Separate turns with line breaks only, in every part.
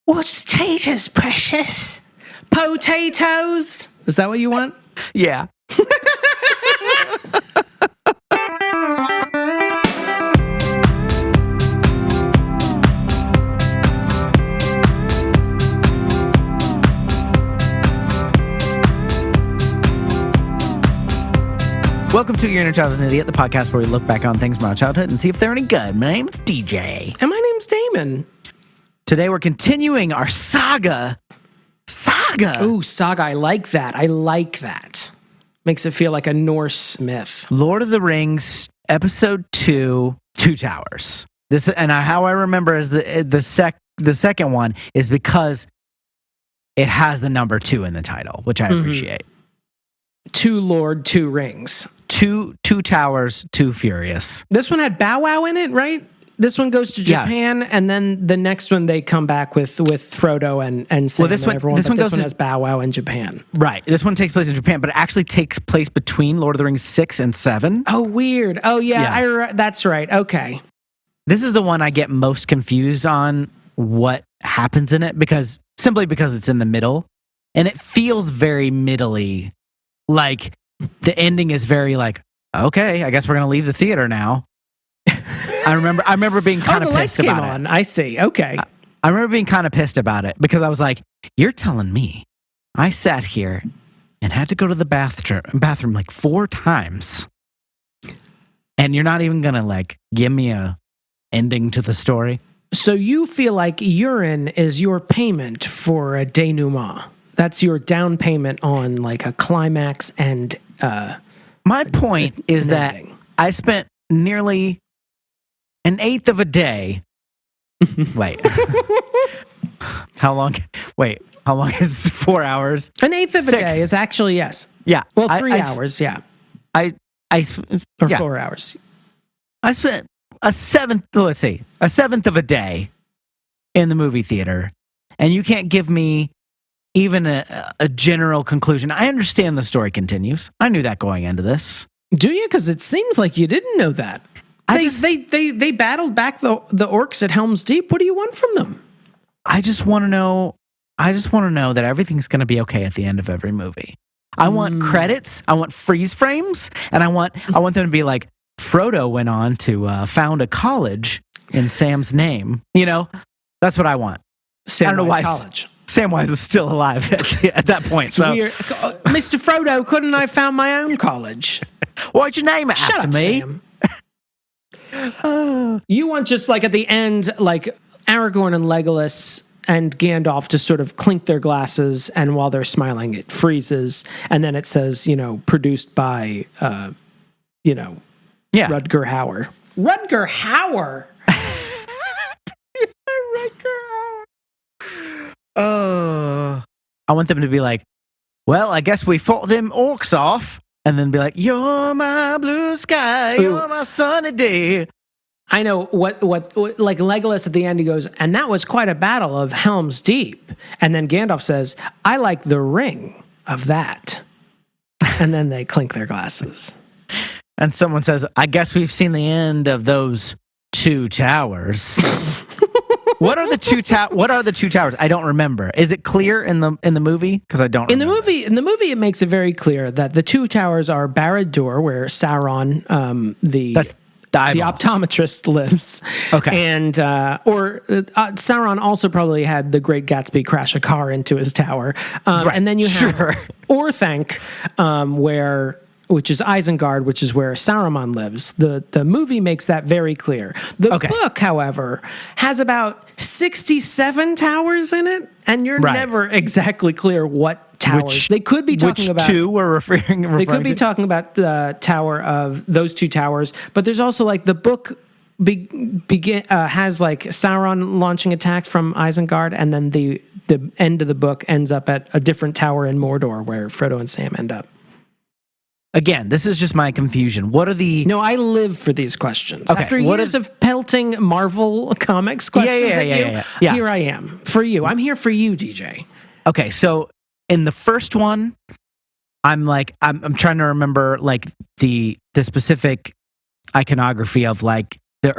What's taters, precious? Potatoes? Is that what you want?
Yeah. Welcome to Your Inner Child is an Idiot, the podcast where we look back on things from our childhood and see if they're any good. My name's DJ.
And my name's Damon.
Today we're continuing our saga.
Ooh, saga. I like that. Makes it feel like a Norse myth.
Lord of the Rings, Episode 2, Two Towers. This and how I remember is the second one is because it has the number 2 in the title, which I appreciate.
Two Lord, two Rings.
Two Towers, Two Furious.
This one had Bow Wow in it, right? This one goes to Japan, and then the next one they come back with Frodo and Sam and everyone. This one has Bow Wow in Japan.
Right. This one takes place in Japan, but it actually takes place between Lord of the Rings 6 and 7.
Oh, weird. Oh, yeah. That's right. Okay.
This is the one I get most confused on what happens in it simply because it's in the middle, and it feels very middle-y. Like, the ending is very like, okay, I guess we're going to leave the theater now. I remember being kind of pissed about it.
I see. Okay.
I remember being kind of pissed about it because I was like, you're telling me I sat here and had to go to the bathroom like 4 times, and you're not even going to like give me a ending to the story?
So you feel like urine is your payment for a denouement. That's your down payment on like a climax and
my point is that ending. I spent nearly an eighth of a day. Wait. How long is 4 hours?
An eighth of a day is actually, yes.
Yeah.
Well, 3 hours, yeah. Or 4 hours.
I spent a seventh of a day in the movie theater, and you can't give me even a general conclusion. I understand the story continues. I knew that going into this.
Do you? Because it seems like you didn't know that. They battled back the orcs at Helm's Deep. What do you want from them?
I just want to know that everything's going to be okay at the end of every movie. I want credits. I want freeze frames, and I want them to be like, Frodo went on to found a college in Sam's name. You know, that's what I want. I don't know why college. Samwise is still alive at that point. So,
Mr. Frodo, couldn't I found my own college?
Why'd you name it after me?
Sam. You want just like at the end, like Aragorn and Legolas and Gandalf to sort of clink their glasses, and while they're smiling, it freezes, and then it says, produced by, Rutger Hauer. Rutger Hauer.
I want them to be like, well, I guess we fought them orcs off, and then be like, you're my blue sky, you're my sunny day.
I know what like Legolas at the end, he goes, and that was quite a battle of Helm's Deep. And then Gandalf says, I like the ring of that. And then they clink their glasses.
And someone says, I guess we've seen the end of those 2 towers. What are the two towers? I don't remember. Is it clear in the movie? Because I don't. In the movie,
it makes it very clear that the 2 towers are Barad Dûr, where Sauron, the optometrist, lives.
Okay,
and Sauron also probably had the Great Gatsby crash a car into his tower. Right. And then you have Orthanc, which is Isengard, which is where Saruman lives. The movie makes that very clear. The book, however, has about 67 towers in it, and you're never exactly clear what towers. They could be talking about
2 we're referring
They could be talking about the tower of those 2 towers, but there's also like the book has like Sauron launching attacks from Isengard, and then the end of the book ends up at a different tower in Mordor where Frodo and Sam end up.
Again, this is just my confusion. What are the...
No, I live for these questions. Okay, after years of pelting Marvel Comics questions at you, here I am. For you. I'm here for you, DJ.
Okay, so in the first one, I'm trying to remember like the specific iconography of like the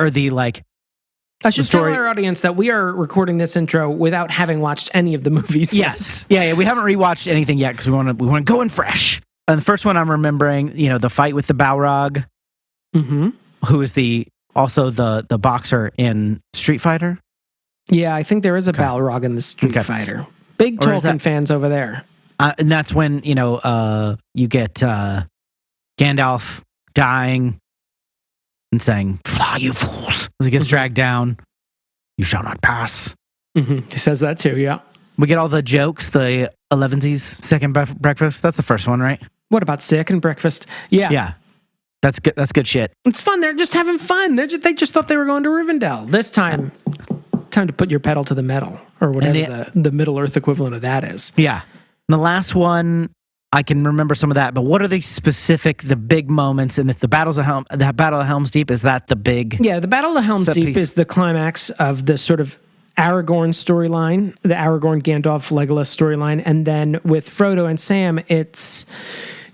I should tell our audience that we are recording this intro without having watched any of the movies
Yes. Yeah, we haven't rewatched anything yet because we want to go in fresh. And the first one I'm remembering, the fight with the Balrog, who is also the boxer in Street Fighter.
Yeah, I think there is a Balrog in the Street Fighter. Big Tolkien fans over there.
And that's when, you get Gandalf dying and saying, "Fly, you fools," as he gets dragged down. "You shall not pass."
He says that too, yeah.
We get all the jokes, the Elevensies, second breakfast. That's the first one, right?
What about second breakfast? Yeah.
Yeah. That's good. That's good shit.
It's fun. They're just having fun. They just thought they were going to Rivendell. This time to put your pedal to the metal, or whatever the Middle Earth equivalent of that is.
Yeah. And the last one, I can remember some of that, but what are the big moments in this? The Battle of Helm's Deep, is that the big...
Yeah, the Battle of Helm's Deep is the climax of the sort of Aragorn storyline, the Aragorn, Gandalf, Legolas storyline, and then with Frodo and Sam, it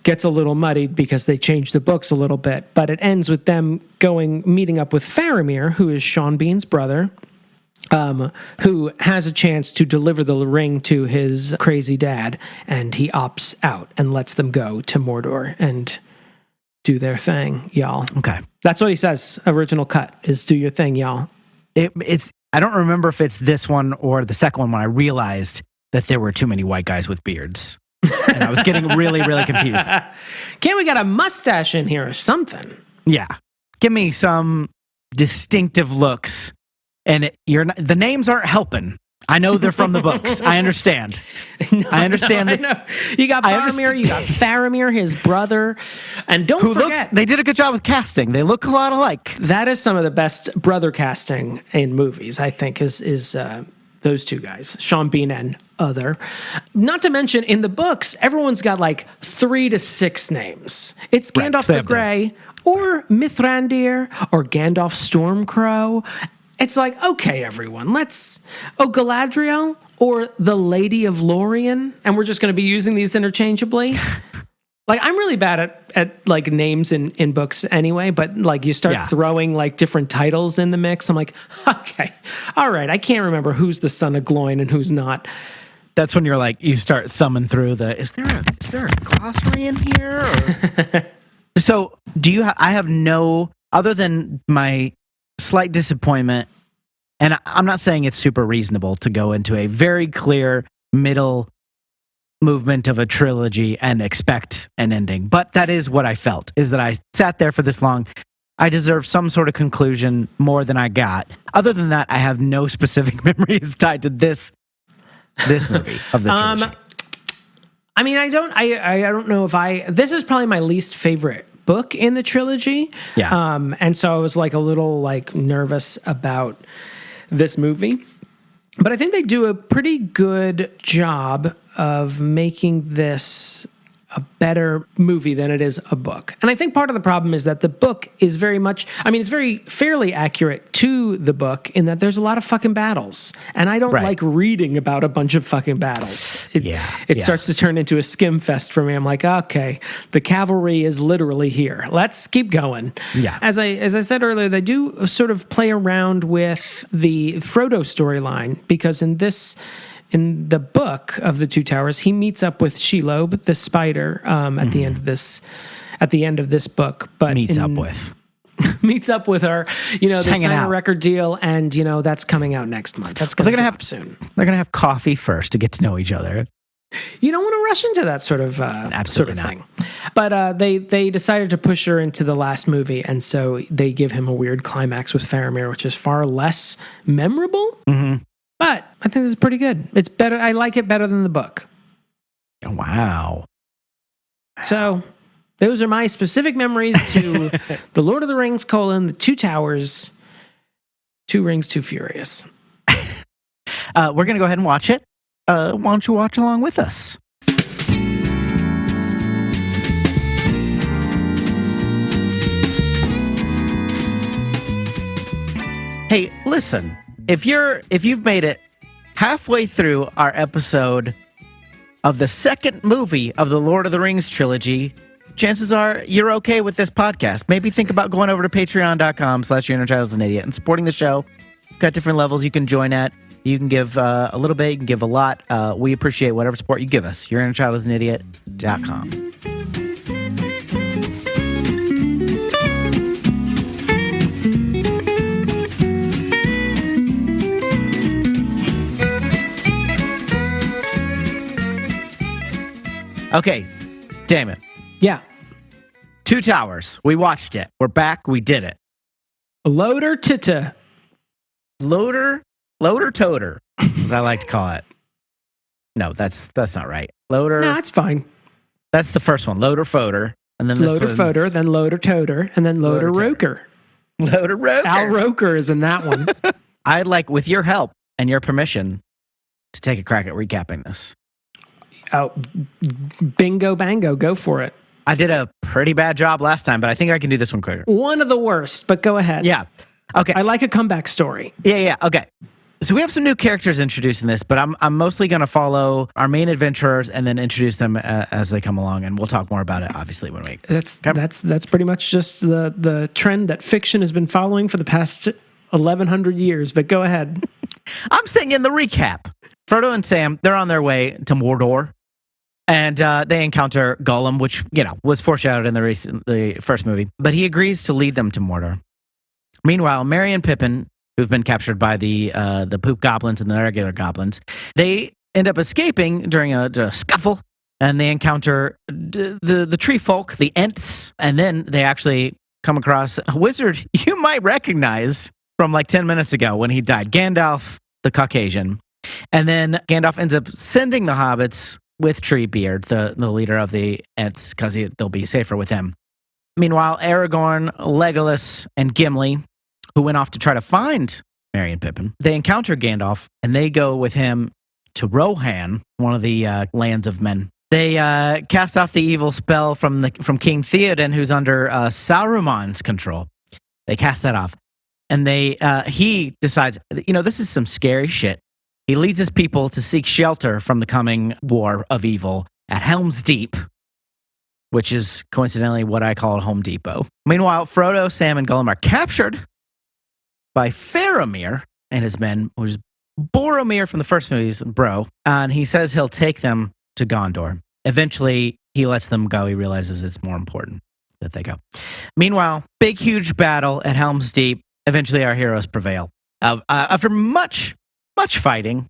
gets a little muddied because they changed the books a little bit, but it ends with them meeting up with Faramir, who is Sean Bean's brother, who has a chance to deliver the ring to his crazy dad, and he opts out and lets them go to Mordor and do their thing, y'all.
Okay.
That's what he says, original cut, is do your thing, y'all.
I don't remember if it's this one or the second one when I realized that there were too many white guys with beards. And I was getting really, really confused.
Can't we got a mustache in here or something?
Yeah. Give me some distinctive looks. And the names aren't helping. I know they're from the books. I understand. I understand.
I know. You got Faramir, you got Faramir, his brother, and don't forget.
They did a good job with casting. They look a lot alike.
That is some of the best brother casting in movies, I think, is those two guys, Sean Bean and other. Not to mention, in the books, everyone's got like 3 to 6 names. It's Gandalf the Grey, or Mithrandir, or Gandalf Stormcrow. It's like, okay, everyone, Galadriel or the Lady of Lorien, and we're just going to be using these interchangeably. Like, I'm really bad at like names in books anyway, but like you start throwing like different titles in the mix. I'm like, okay, all right, I can't remember who's the son of Gloin and who's not.
That's when you're like, you start thumbing through is there a glossary in here? Or? So I have no, other than my slight disappointment, and I'm not saying it's super reasonable to go into a very clear middle movement of a trilogy and expect an ending, but that is what I felt, is that I sat there for this long. I deserve some sort of conclusion more than I got. Other than that, I have no specific memories tied to this movie of the trilogy.
I mean, I don't know if this is probably my least favorite book in the trilogy.
Yeah.
And so I was like a little like nervous about this movie. But I think they do a pretty good job of making this a better movie than it is a book. And I think part of the problem is that the book is it's very fairly accurate to the book in that there's a lot of fucking battles. And I don't like reading about a bunch of fucking battles. It starts to turn into a skim fest for me. I'm like, okay, the cavalry is literally here. Let's keep going.
Yeah.
As I said earlier, they do sort of play around with the Frodo storyline, because in the book of the Two Towers, he meets up with Shelob, the spider, at the end of this book. But meets up with her. They sign a record deal, and that's coming out next month. That's going to happen soon.
They're going to have coffee first to get to know each other.
You don't want to rush into that sort of thing. But they decided to push her into the last movie, and so they give him a weird climax with Faramir, which is far less memorable.
Mm-hmm.
But I think this is pretty good. It's better. I like it better than the book.
Wow.
So those are my specific memories to The Lord of the Rings, The Two Towers, Two Rings, Too Furious.
We're going to go ahead and watch it. Why don't you watch along with us? Hey, listen. If you've made it halfway through our episode of the second movie of the Lord of the Rings trilogy, chances are you're okay with this podcast. Maybe think about going over to patreon.com/YourInnerChildIsAnIdiot and supporting the show Got different levels you can join at. You can give a little bit, you can give a lot. We appreciate whatever support you give us. YourInnerChildIsAnIdiot.com. Okay, Damon.
Yeah.
Two Towers. We watched it. We're back. We did it.
Loader Tita.
Loader Toter, as I like to call it. No, that's not right. Loader.
No, it's fine.
That's the first one. Loader Foder. And then
Loader Foder, then Loader Toter, and then Loader Roker.
Loader Roker.
Al Roker is in that one.
I'd like, with your help and your permission, to take a crack at recapping this.
Oh, bingo bango, go for it.
I did a pretty bad job last time, but I think I can do this one quicker.
One of the worst, but go ahead.
Yeah. Okay.
I like a comeback story.
Yeah. Okay. So we have some new characters introduced in this, but I'm mostly going to follow our main adventurers and then introduce them as they come along, and we'll talk more about it, obviously, when we...
That's pretty much just the trend that fiction has been following for the past 1,100 years, but go ahead.
I'm saying in the recap, Frodo and Sam, they're on their way to Mordor. And they encounter Gollum, which, was foreshadowed in the first movie. But he agrees to lead them to Mordor. Meanwhile, Merry and Pippin, who've been captured by the poop goblins and the regular goblins, they end up escaping during a scuffle. And they encounter the tree folk, the Ents. And then they actually come across a wizard you might recognize from like 10 minutes ago when he died, Gandalf the Caucasian. And then Gandalf ends up sending the hobbits with Treebeard, the leader of the Ents, because they'll be safer with him. Meanwhile, Aragorn, Legolas, and Gimli, who went off to try to find Merry and Pippin, they encounter Gandalf, and they go with him to Rohan, one of the lands of men. They cast off the evil spell from King Theoden, who's under Saruman's control. They cast that off, and he decides, this is some scary shit. He leads his people to seek shelter from the coming war of evil at Helm's Deep, which is coincidentally what I call Home Depot. Meanwhile, Frodo, Sam, and Gollum are captured by Faramir and his men, which is Boromir from the first movie's bro, and he says he'll take them to Gondor. Eventually, he lets them go. He realizes it's more important that they go. Meanwhile, big, huge battle at Helm's Deep. Eventually, our heroes prevail. After much fighting.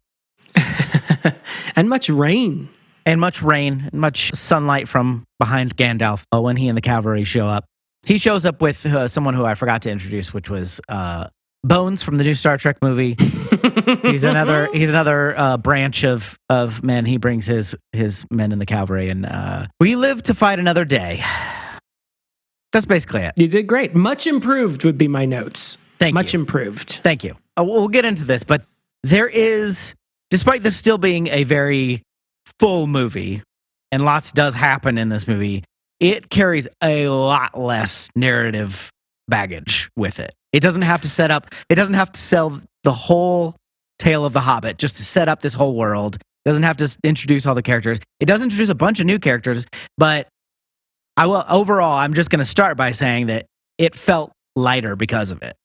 And much rain.
And much sunlight from behind Gandalf when he and the cavalry show up. He shows up with someone who I forgot to introduce, which was Bones from the new Star Trek movie. He's another branch of men. He brings his men in the cavalry, and we live to fight another day. That's basically it.
You did great. Much improved would be my notes. Much improved.
Thank you. We'll get into this, but there is, despite this still being a very full movie, and lots does happen in this movie, it carries a lot less narrative baggage with it. It doesn't have to sell the whole tale of the Hobbit just to set up this whole world. It doesn't have to introduce all the characters. It does introduce a bunch of new characters, but overall, I'm just going to start by saying that it felt lighter because of it.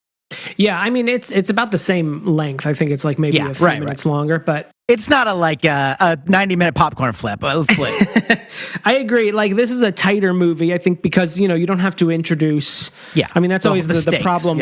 Yeah, I mean, it's about the same length. I think it's like maybe a few minutes longer, but
it's not a 90-minute popcorn flip.
I agree. Like, this is a tighter movie, I think, because, you don't have to introduce... Yeah. I mean, that's always the problem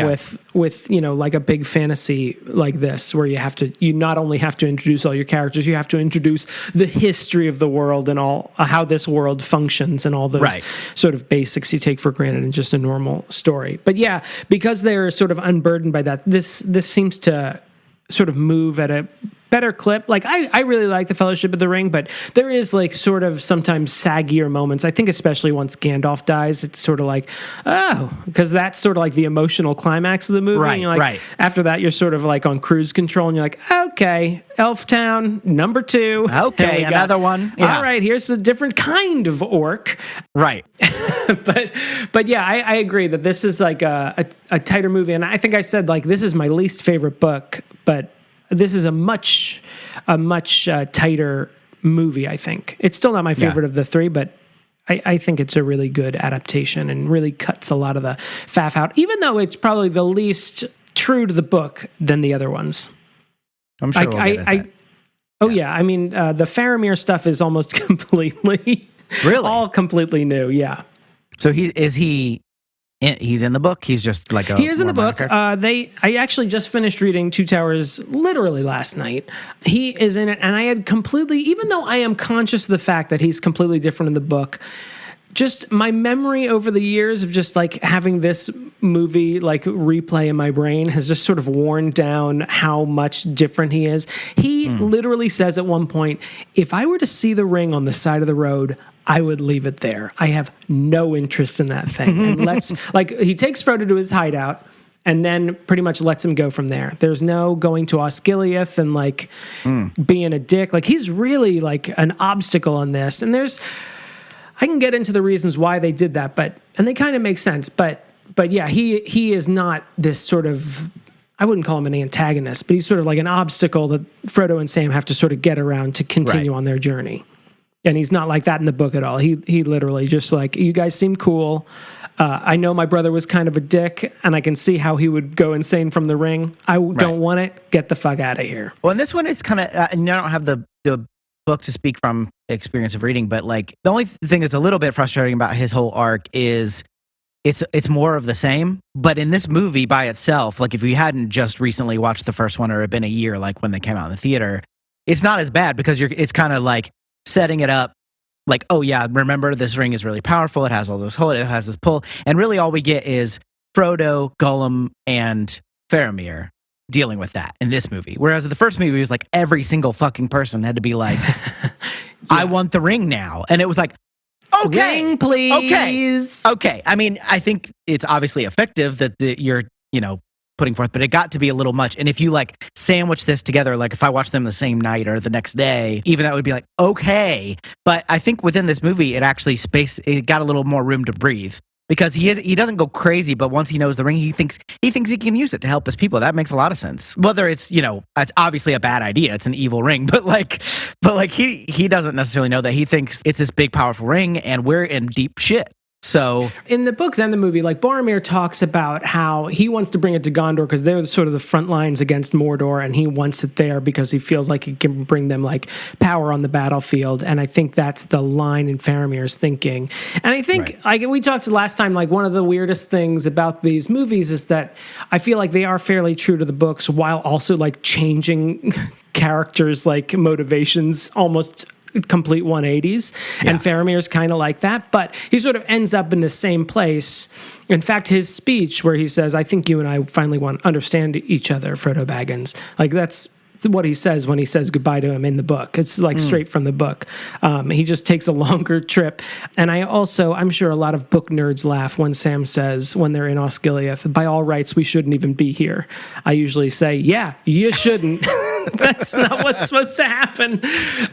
with, like a big fantasy like this, where you not only have to introduce all your characters, you have to introduce the history of the world and all how this world functions and all those sort of basics you take for granted in just a normal story. But yeah, because they're sort of unburdened by that, this seems to sort of move at a better clip. Like, I really like the Fellowship of the Ring, but there is like sort of sometimes saggier moments. I think especially once Gandalf dies, it's sort of like, because that's sort of like the emotional climax of the movie.
Right,
and like, after that, you're sort of like on cruise control, and you're like, okay, Elf Town, number 2.
Okay, another one. Yeah.
All right, here's a different kind of orc.
Right.
but yeah, I agree that this is like a tighter movie, and I think I said like this is my least favorite book, but this is a much tighter movie, I think. It's still not my favorite of the 3, but I think it's a really good adaptation and really cuts a lot of the faff out, even though it's probably the least true to the book than the other ones.
I'm sure we'll get at that.
Oh yeah, I mean the Faramir stuff is almost completely, all completely new. Yeah.
So he's in the book. He's just like
he is in the book. I actually just finished reading Two Towers literally last night. He is in it, and I had completely, even though I am conscious of the fact that he's completely different in the book, just my memory over the years of just like having this movie like replay in my brain has just sort of worn down how much different he is. He literally says at one point, if I were to see the ring on the side of the road, I would leave it there. I have no interest in that thing. And he takes Frodo to his hideout and then pretty much lets him go from there. There's no going to Osgiliath and like being a dick. Like he's really like an obstacle in this. And I can get into the reasons why they did that, and they kind of make sense. But yeah, he is not this sort of, I wouldn't call him an antagonist, but he's sort of like an obstacle that Frodo and Sam have to sort of get around to continue on their journey. And he's not like that in the book at all. He literally just like, you guys seem cool. I know my brother was kind of a dick, and I can see how he would go insane from the ring. I don't want it. Get the fuck out of here.
Well, and this one is kind of, and I don't have the book to speak from experience of reading, but like the only thing that's a little bit frustrating about his whole arc is it's more of the same. But in this movie by itself, like if you hadn't just recently watched the first one or it had been a year like when they came out in the theater, it's not as bad because it's kind of like setting it up like, oh yeah, remember this ring is really powerful. It has all this hold, it has this pull. And really all we get is Frodo, Gollum, and Faramir dealing with that in this movie. Whereas in the first movie, it was like every single fucking person had to be like, I want the ring now. And it was like, okay,
ring, please.
Okay. I mean, I think it's obviously effective that you're, putting forth, but it got to be a little much. And if you like sandwich this together, like if I watch them the same night or the next day, even that would be like, okay. But I think within this movie, it got a little more room to breathe. Because he doesn't go crazy, but once he knows the ring, he thinks he can use it to help his people. That makes a lot of sense. Whether it's it's obviously a bad idea. It's an evil ring, but he doesn't necessarily know that. He thinks it's this big powerful ring, and we're in deep shit. So
in the books and the movie, like Boromir talks about how he wants to bring it to Gondor because they're sort of the front lines against Mordor, and he wants it there because he feels like he can bring them like power on the battlefield. And I think that's the line in Faramir's thinking. And I think like we talked last time, like one of the weirdest things about these movies is that I feel like they are fairly true to the books while also like changing characters' like motivations almost complete 180s. And Faramir's kind of like that, but he sort of ends up in the same place. In fact, his speech where he says, I think you and I finally want to understand each other, Frodo Baggins, like that's what he says when he says goodbye to him in the book. It's like straight from the book. He just takes a longer trip. And I'm sure a lot of book nerds laugh when Sam says, when they're in Osgiliath, by all rights, we shouldn't even be here. I usually say, yeah, you shouldn't. That's not what's supposed to happen.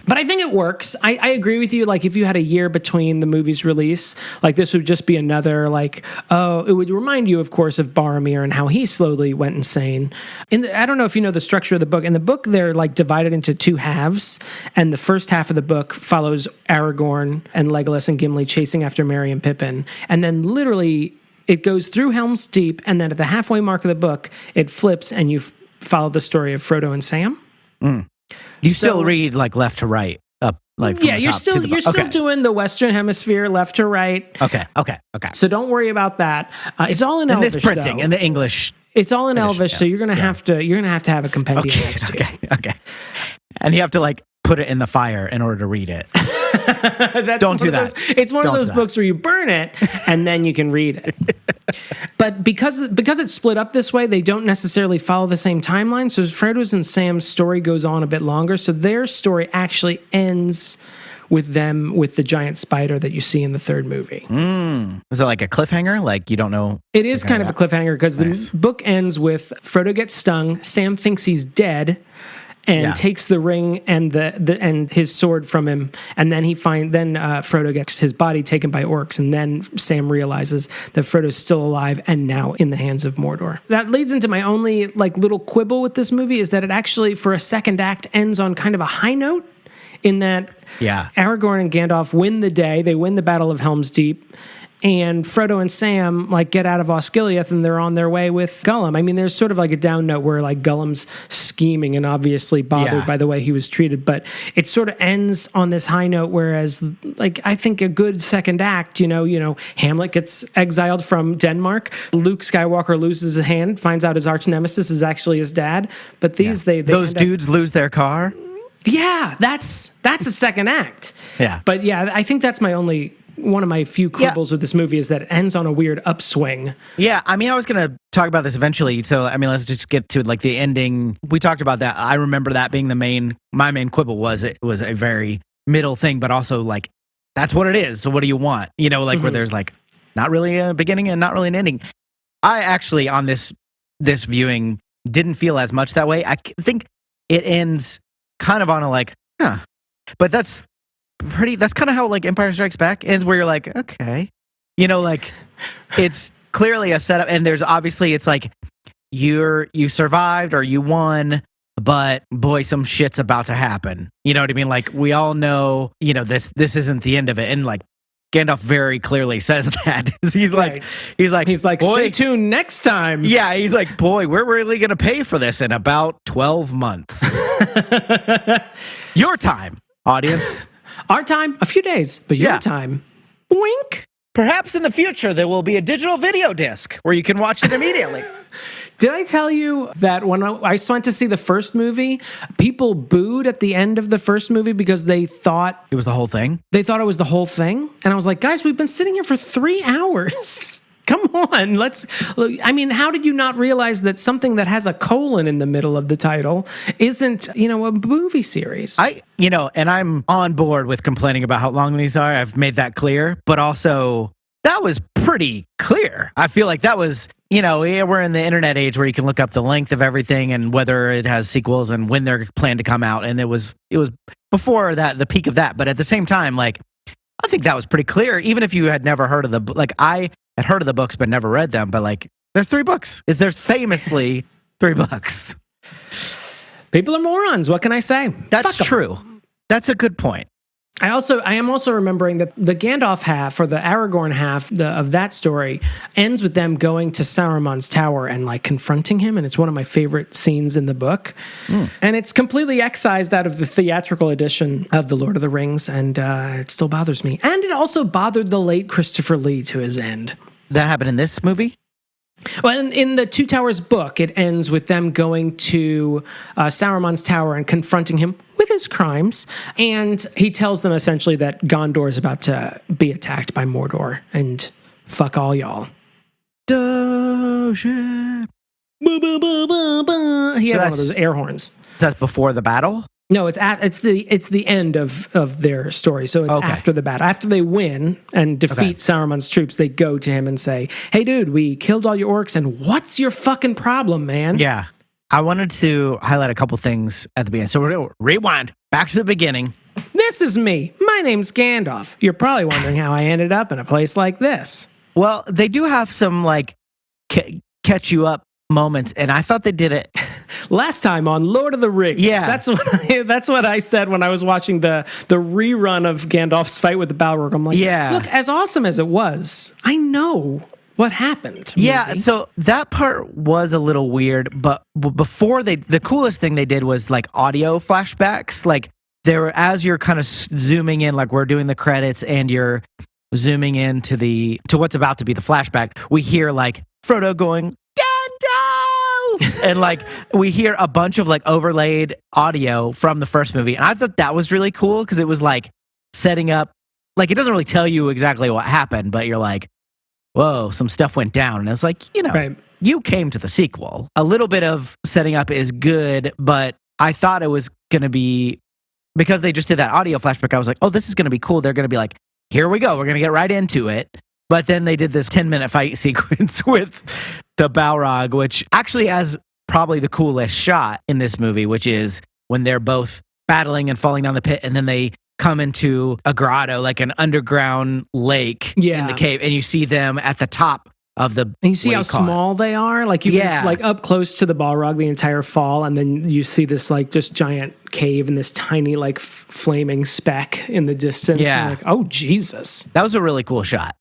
But I think it works. I agree with you. Like if you had a year between the movie's release, like this would just be another it would remind you, of course, of Boromir and how he slowly went insane. I don't know if you know the structure of the book. In the book, they're like divided into two halves. And the first half of the book follows Aragorn and Legolas and Gimli chasing after Merry and Pippin. And then literally it goes through Helm's Deep. And then at the halfway mark of the book, it flips and you follow the story of Frodo and Sam.
You still read like left to right, up like from the
you're
top
still
to the
still doing the Western Hemisphere left to right.
Okay.
So don't worry about that. It's all in Elvish.
This printing
though.
in the English.
It's all in Elvish, so you're gonna have to have a compendium next year.
Okay. And you have to like put it in the fire in order to read it. Don't do that.
It's one of those books where you burn it and then you can read it. But because it's split up this way, they don't necessarily follow the same timeline. So Frodo's and Sam's story goes on a bit longer. So their story actually ends with them with the giant spider that you see in the third movie.
Is it like a cliffhanger? Like you don't know?
It is kind of a cliffhanger because the book ends with Frodo gets stung. Sam thinks he's dead. And takes the ring and and his sword from him, and then Frodo gets his body taken by orcs, and then Sam realizes that Frodo's still alive and now in the hands of Mordor. That leads into my only like little quibble with this movie is that it actually, for a second act, ends on kind of a high note. In that, Aragorn and Gandalf win the day, they win the Battle of Helm's Deep. and Frodo and Sam like get out of Osgiliath and they're on their way with Gollum. I mean, there's sort of like a down note where like Gollum's scheming and obviously bothered by the way he was treated, but it sort of ends on this high note. Whereas like I think a good second act, you know, Hamlet gets exiled from Denmark. Luke Skywalker loses his hand, finds out his arch nemesis is actually his dad. But these
those dudes lose their car.
Yeah, that's a second act.
Yeah,
but yeah, I think that's one of my few quibbles with this movie is that it ends on a weird upswing.
Yeah, I mean, I was going to talk about this eventually, so I mean, let's just get to like the ending. We talked about that. I remember that being my main quibble was it was a very middle thing, but also like that's what it is. So what do you want? You know, like where there's like not really a beginning and not really an ending. I actually on this viewing didn't feel as much that way. I think it ends kind of on a like, but that's kind of how like Empire Strikes Back ends, where you're like, okay, you know, like it's clearly a setup, and there's obviously it's like you survived or you won, but boy, some shit's about to happen. You know what I mean? Like we all know, you know, this isn't the end of it, and like Gandalf very clearly says that. he's like, boy,
stay tuned next time.
Yeah, he's like, boy, we're really gonna pay for this in about 12 months. Your time, audience.
Our time, a few days, but your time, wink.
Perhaps in the future there will be a digital video disc where you can watch it immediately.
Did I tell you that when I went to see the first movie, people booed at the end of the first movie because they thought
it was the whole thing?
They thought it was the whole thing. And I was like, guys, we've been sitting here for 3 hours. Come on, I mean, how did you not realize that something that has a colon in the middle of the title isn't, you know, a movie series?
And I'm on board with complaining about how long these are. I've made that clear, but also that was pretty clear. I feel like that was, you know, we're in the internet age where you can look up the length of everything and whether it has sequels and when they're planned to come out. And it was before that, the peak of that. But at the same time, like, I think that was pretty clear, even if you had never heard of I had heard of the books but never read them, but like there's 3 books. There's famously 3 books.
People are morons. What can I say?
That's true. That's a good point.
I am also remembering that the Gandalf half or the Aragorn half of that story ends with them going to Saruman's tower and like confronting him, and it's one of my favorite scenes in the book. And it's completely excised out of the theatrical edition of The Lord of the Rings, and it still bothers me. And it also bothered the late Christopher Lee to his end.
That happened in this movie?
Well, in the Two Towers book, it ends with them going to Saruman's tower and confronting him with his crimes. And he tells them essentially that Gondor is about to be attacked by Mordor and fuck all y'all.
Doja.
He had one of those air horns.
That's before the battle?
No, it's the end of their story. So it's after the battle. After they win and defeat Saruman's troops, they go to him and say, "Hey, dude, we killed all your orcs, and what's your fucking problem, man?"
Yeah. I wanted to highlight a couple things at the beginning. So we're going to rewind back to the beginning.
This is me. My name's Gandalf. You're probably wondering how I ended up in a place like this.
Well, they do have some like catch you up moments, and I thought they did it
last time on Lord of the Rings.
Yeah,
that's what I said when I was watching the rerun of Gandalf's fight with the Balrog. I'm like, look, as awesome as it was, I know what happened.
Yeah,
movie.
So that part was a little weird, but before the coolest thing they did was like audio flashbacks. Like as you're kind of zooming in, like we're doing the credits, and you're zooming in to what's about to be the flashback. We hear like Frodo going, and like we hear a bunch of like overlaid audio from the first movie, and I thought that was really cool because it was like setting up, like it doesn't really tell you exactly what happened, but you're like, whoa, some stuff went down, and it's like, you know, you came to the sequel. A little bit of setting up is good, but I thought it was going to be, because they just did that audio flashback, I was like, oh, this is going to be cool. They're going to be like, here we go, we're going to get right into it. But then they did this 10-minute fight sequence with the Balrog, which actually has probably the coolest shot in this movie, which is when they're both battling and falling down the pit, and then they come into a grotto, like an underground lake in the cave, and you see them at the top of the...
And you see how small they are? Like you can, like up close to the Balrog the entire fall, and then you see this like just giant cave and this tiny like flaming speck in the distance.
Yeah.
Like, oh, Jesus.
That was a really cool shot.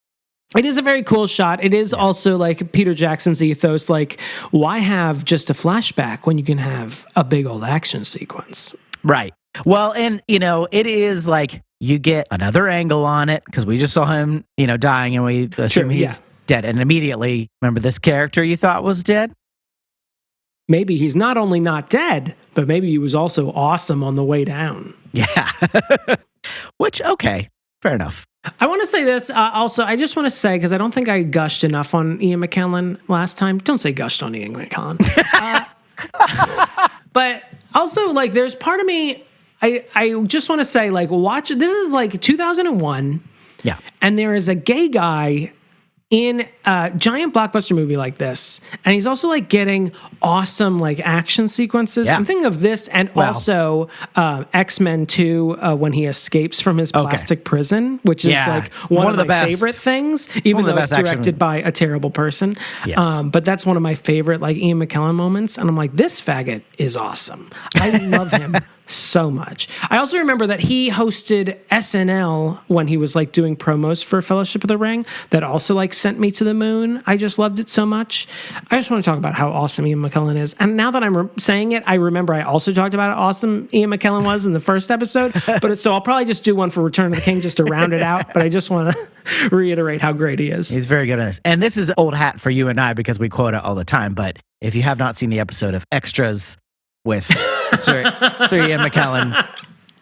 It is a very cool shot. It is also like Peter Jackson's ethos, like, why have just a flashback when you can have a big old action sequence?
Right. Well, and, it is like you get another angle on it because we just saw him, dying and we assume he's dead. And immediately, remember this character you thought was dead?
Maybe he's not only not dead, but maybe he was also awesome on the way down.
Yeah. Which, okay, fair enough.
I want to say this also. I just want to say, because I don't think I gushed enough on Ian McKellen last time. Don't say gushed on Ian McKellen. But also, like, there's part of me, I just want to say, like, watch, this is like 2001.
Yeah.
And there is a gay guy in a giant blockbuster movie like this, and he's also like getting awesome like action sequences.
Yeah.
I'm thinking of this and also X-Men 2 when he escapes from his plastic prison, which is like one of my favorite things, even though it's directed by a terrible person.
Yes.
But that's one of my favorite like Ian McKellen moments, and I'm like, this faggot is awesome. I love him so much. I also remember that he hosted SNL when he was like doing promos for Fellowship of the Ring that also like sent me to the moon. I just loved it so much. I just want to talk about how awesome Ian McKellen is. And now that I'm saying it, I remember I also talked about how awesome Ian McKellen was in the first episode. So I'll probably just do one for Return of the King just to round it out. But I just want to reiterate how great he is.
He's very good at this. And this is old hat for you and I because we quote it all the time. But if you have not seen the episode of Extras with Sir Ian McKellen,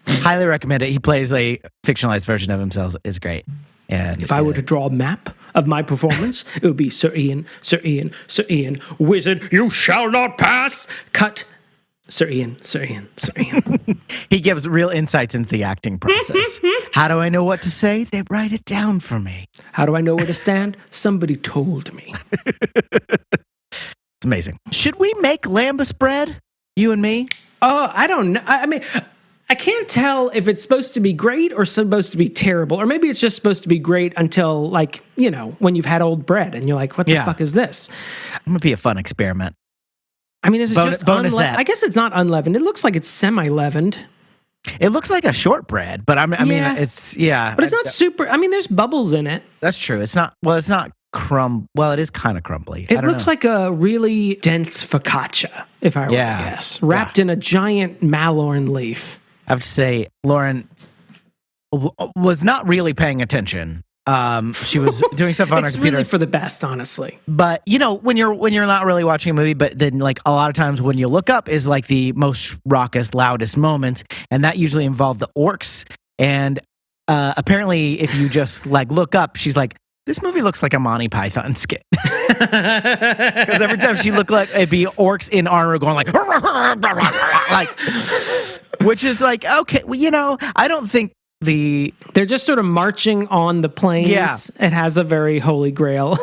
highly recommend it. He plays a fictionalized version of himself. It's great. And
if I were to draw a map of my performance, it would be Sir Ian, Sir Ian, Sir Ian, wizard, you shall not pass. Cut. Sir Ian, Sir Ian, Sir Ian.
He gives real insights into the acting process. How do I know what to say? They write it down for me.
How do I know where to stand? Somebody told me.
It's amazing. Should we make lambus bread? You and me?
Oh, I don't know. I mean, I can't tell if it's supposed to be great or supposed to be terrible. Or maybe it's just supposed to be great until, like, when you've had old bread and you're like, what the fuck is this?
It would be a fun experiment.
I mean, is it just unleavened? I guess it's not unleavened. It looks like it's semi-leavened.
It looks like a shortbread, but I mean, it's,
But it's not super. I mean, there's bubbles in it.
That's true. It's not well, it is kind of crumbly.
It looks like a really dense focaccia, if I were to guess, wrapped in a giant malorn leaf.
I have to say, Lauren was not really paying attention. She was doing stuff on her computer.
It's really for the best, honestly.
But when you're not really watching a movie, but then like a lot of times when you look up is like the most raucous, loudest moments, and that usually involved the orcs. And apparently, if you just like look up, she's like, this movie looks like a Monty Python skit. Because every time she looked like it'd be orcs in armor going like, which is like, okay, well, I don't think they're just sort of marching on the plains.
Yeah. It has a very Holy Grail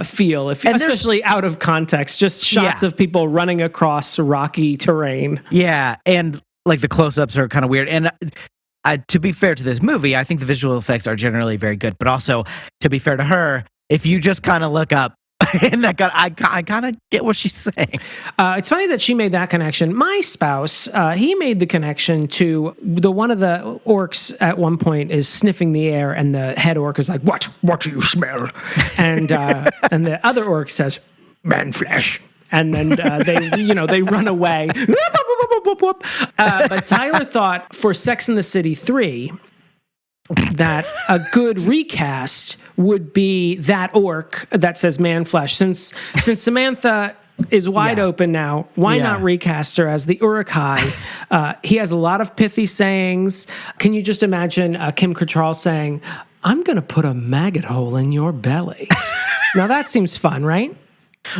feel, especially out of context, just shots of people running across rocky terrain.
Yeah, and like the close-ups are kind of weird. And to be fair to this movie, I think the visual effects are generally very good. But also, to be fair to her, if you just kind of look up, and I kind of get what she's saying.
It's funny that she made that connection. My spouse, he made the connection to one of the orcs at one point is sniffing the air, and the head orc is like, "What? What do you smell?" And the other orc says, "Man flesh." And then they run away. But Tyler thought for Sex and the City 3 that a good recast would be that orc that says man flesh. Since Samantha is wide open now, why not recast her as the Uruk-hai? He has a lot of pithy sayings. Can you just imagine Kim Cattrall saying, "I'm going to put a maggot hole in your belly"? Now that seems fun, right?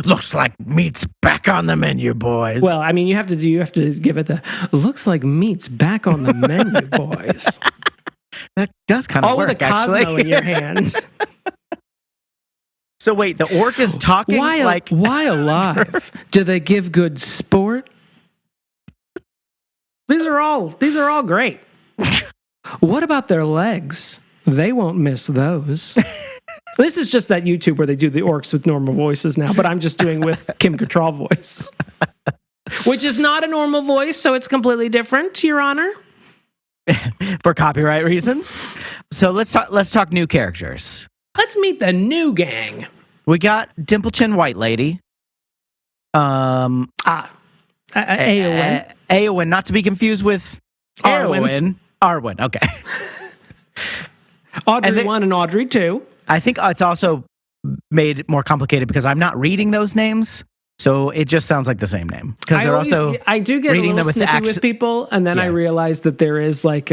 Looks like meat's back on the menu, boys.
Well, I mean, you have to give it the looks like meat's back on the menu, boys.
That does kind of work,
with a Cosmo in your hands.
So wait, the orc is talking
why alive? Do they give good sport? These are all great. What about their legs? They won't miss those. This is just that YouTube where they do the orcs with normal voices now, but I'm just doing with Kim Cattrall voice, which is not a normal voice, so it's completely different, Your Honor.
For copyright reasons. So let's talk new characters.
Let's meet the new gang.
We got Dimple Chin White Lady.
Eowyn.
Eowyn, not to be confused with
Arwen.
Arwen, okay.
Audrey 1 and Audrey 2.
I think it's also made more complicated because I'm not reading those names, so it just sounds like the same name. Because they're also
I do get
reading
a little snippy with people, and then I realize that there is like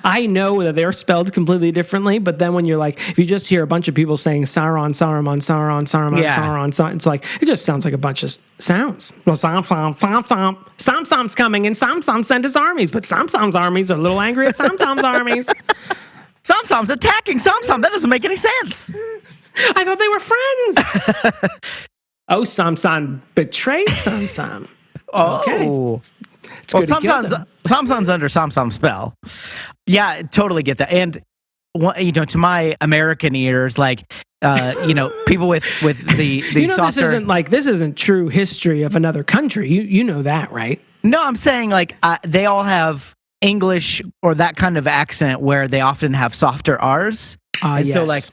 I know that they're spelled completely differently, but then when you're like, if you just hear a bunch of people saying Sauron, Saruman, Sauron, Saruman, Sauron, it's like, it just sounds like a bunch of sounds. Well, Samsam's coming, and Samsam sent his armies, but Samsam's armies are a little angry at Samsam's armies.
Samsam's attacking Samsam. That doesn't make any sense.
I thought they were friends. Oh, Samsam betrayed Samsam. Okay. It's
well, Samsam's under Samsam's spell. Yeah, I totally get that. And to my American ears, like people with the softer.
This isn't true history of another country. You know that, right?
No, I'm saying like they all have English or that kind of accent where they often have softer R's. And
yes.
so like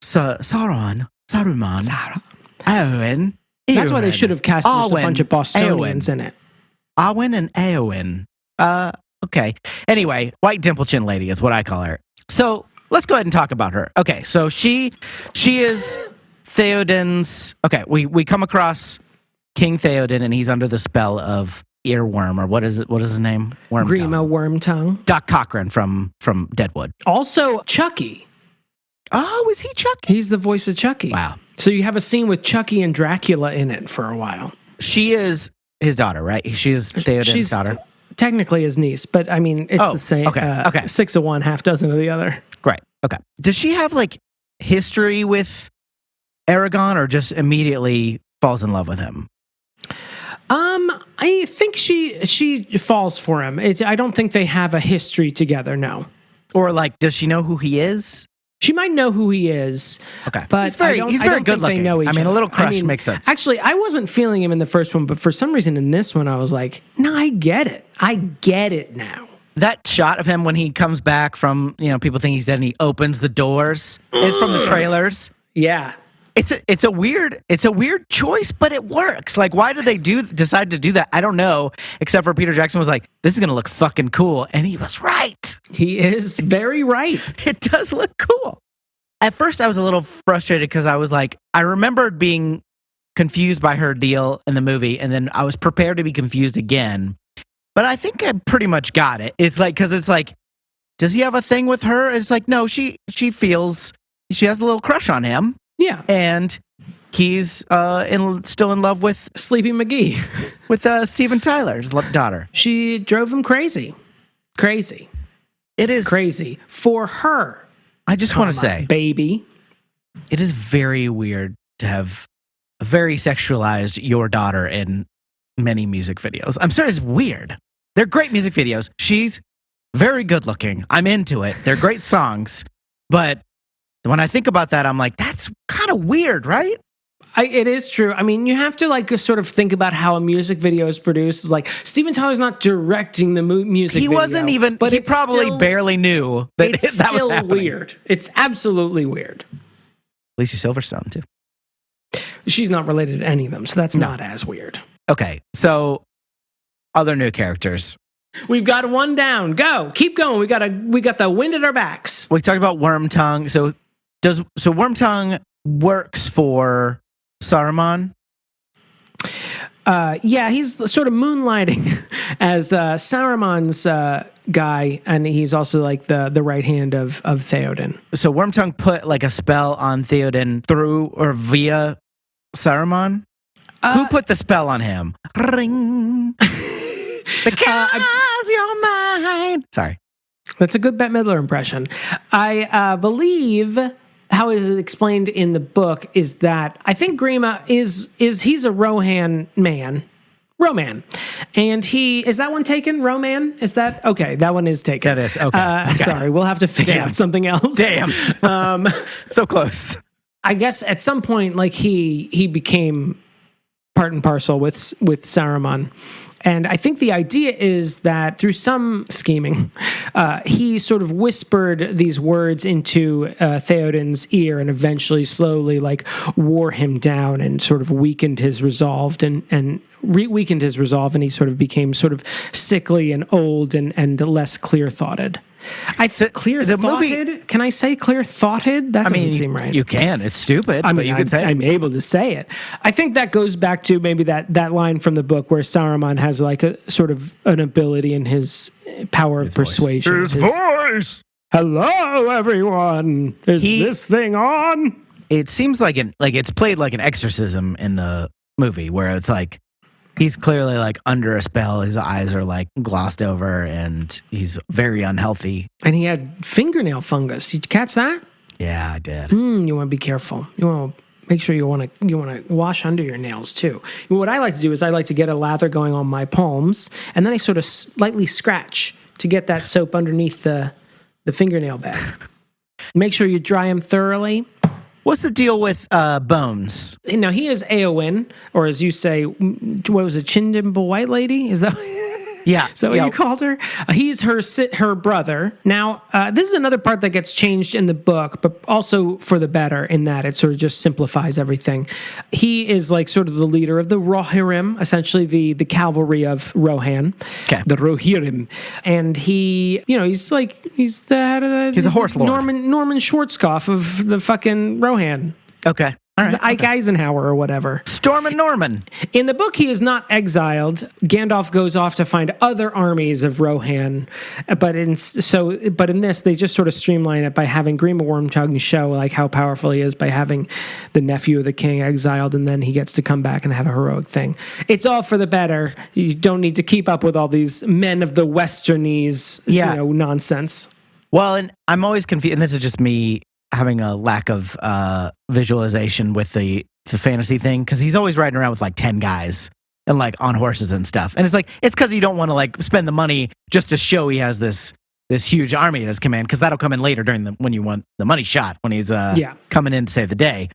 Saruman, Eowyn.
That's why they should have cast just a bunch of Bostonians in it.
Arwen and Eowyn. Okay. Anyway, White Dimple Chin Lady is what I call her. So let's go ahead and talk about her. Okay, so she is Theoden's. Okay, we come across King Theoden, and he's under the spell of Earworm, or what is it? What is his name?
Grima Wormtongue.
Doc Cochran from Deadwood.
Also, Chucky.
Oh, is he Chucky?
He's the voice of Chucky.
Wow.
So you have a scene with Chucky and Dracula in it for a while.
She is his daughter, right? She is Theoden's daughter.
Technically his niece, but I mean, it's the same.
Okay.
6 of one, half dozen of the other.
Great. Okay. Does she have like history with Aragon, or just immediately falls in love with him?
I think she falls for him. I don't think they have a history together. No.
Or like, does she know who he is?
She might know who he is.
Okay.
But
he's very good looking.
Know each
I mean,
other.
A little crush makes sense.
Actually, I wasn't feeling him in the first one, but for some reason in this one, I was like, no, I get it. I get it now.
That shot of him when he comes back from, people think he's dead and he opens the doors is from the trailers.
Yeah.
It's a weird choice, but it works. Like, why did they decide to do that? I don't know, except for Peter Jackson was like, this is going to look fucking cool. And he was right.
He is very right.
It does look cool. At first, I was a little frustrated because I was like, I remembered being confused by her deal in the movie, and then I was prepared to be confused again. But I think I pretty much got it. It's like, because it's like, does he have a thing with her? It's like, no, she feels she has a little crush on him.
Yeah.
And he's still in love with
Sleepy McGee.
With Steven Tyler's daughter.
She drove him crazy. Crazy.
It is
crazy for her.
I just want to say,
baby,
it is very weird to have a very sexualized your daughter in many music videos. I'm sorry, it's weird. They're great music videos. She's very good looking. I'm into it. They're great songs. But when I think about that, I'm like, that's kind of weird, right?
It is true. I mean, you have to sort of think about how a music video is produced. It's like Steven Tyler's not directing the music video.
He wasn't even, but he probably barely knew that
it's
that was
still
happening.
Weird. It's absolutely weird.
Lacey Silverstone, too.
She's not related to any of them, so that's not as weird.
Okay, so other new characters.
We've got one down. Go. Keep going. We got the wind at our backs.
We talked about Wormtongue. So Wormtongue works for Saruman?
Yeah, he's sort of moonlighting as Saruman's guy, and he's also like the right hand of Theoden.
So Wormtongue put like a spell on Theoden through or via Saruman? Who put the spell on him? Ring. Because you're mine. Sorry.
That's a good Bette Midler impression. I believe how it is explained in the book is that I think Grima he's a Rohan man. Roman. And is that one taken? Roman? Is that? Okay, that one is taken.
That is, okay.
Sorry, we'll have to figure out something else.
Damn. So close.
I guess at some point, like he became part and parcel with Saruman. And I think the idea is that through some scheming, he sort of whispered these words into Theoden's ear and eventually slowly like wore him down and sort of weakened his resolve and weakened his resolve, and he sort of became sort of sickly and old and less clear-thoughted. Clear-thoughted? Can I say clear-thoughted? That doesn't seem right.
You can. It's stupid, but you can say it.
I'm able to say it. I think that goes back to maybe that line from the book where Saruman has like a sort of an ability in his power of persuasion.
His voice!
Hello, everyone! Is this thing on?
It seems like it's played like an exorcism in the movie, where it's like he's clearly like under a spell. His eyes are like glossed over, and he's very unhealthy. And
he had fingernail fungus. Did you catch that?
Yeah, I did.
You want to be careful. You want to make sure you want to wash under your nails too. What I like to do is I like to get a lather going on my palms, and then I sort of lightly scratch to get that soap underneath the fingernail bed. Make sure you dry them thoroughly.
What's the deal with Bones?
Now, he is Eowyn, or as you say, what was it, Chindimble White Lady? Is that...
Yeah.
Is that what you called her? He's her brother. Now, this is another part that gets changed in the book, but also for the better in that it sort of just simplifies everything. He is like sort of the leader of the Rohirrim, essentially the cavalry of Rohan.
Okay.
The Rohirrim. And he's the head of the...
He's a horse lord.
Norman Schwarzkopf of the fucking Rohan.
Okay. All right,
the Ike Eisenhower or whatever.
Stormin' Norman.
In the book, he is not exiled. Gandalf goes off to find other armies of Rohan, but in this, they just sort of streamline it by having Grima Wormtongue show like how powerful he is by having the nephew of the king exiled, and then he gets to come back and have a heroic thing. It's all for the better. You don't need to keep up with all these men of the Westernese, nonsense.
Well, and I'm always confused, and this is just me having a lack of visualization with the fantasy thing, because he's always riding around with like 10 guys and like on horses and stuff, and it's because you don't want to like spend the money just to show he has this huge army at his command, because that'll come in later when you want the money shot, when he's coming in to save the day.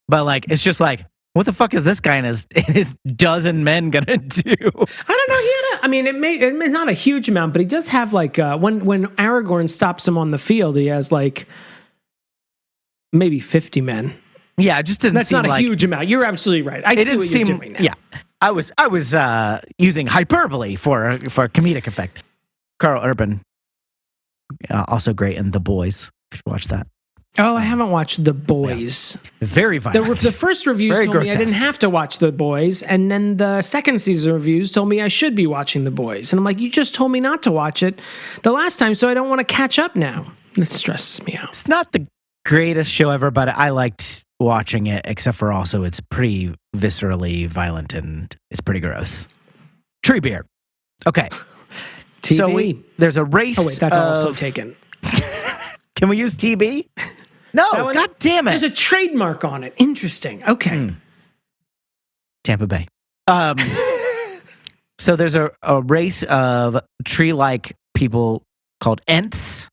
But like it's just like, what the fuck is this guy and his dozen men gonna do?
I don't know. It's not a huge amount, but he does have like when Aragorn stops him on the field, he has like maybe 50 men.
Yeah, it just didn't
That's
seem
not a huge amount. You're absolutely right. I see what you're doing now.
Yeah, I was using hyperbole for comedic effect. Carl Urban, also great in The Boys, if you watch that.
Oh, I haven't watched The Boys.
Yeah. Very violent.
The first reviews told me I didn't have to watch The Boys, and then the second season reviews told me I should be watching The Boys. And I'm like, you just told me not to watch it the last time, so I don't want to catch up now. It stresses me out.
It's not the greatest show ever, but I liked watching it, except for also it's pretty viscerally violent and it's pretty gross. Treebeard. Okay.
TB.
So there's a race.
Oh, wait, that's also taken.
Can we use TB? No, God damn it.
There's a trademark on it. Interesting. Okay.
Tampa Bay. So there's a race of tree-like people called Ents.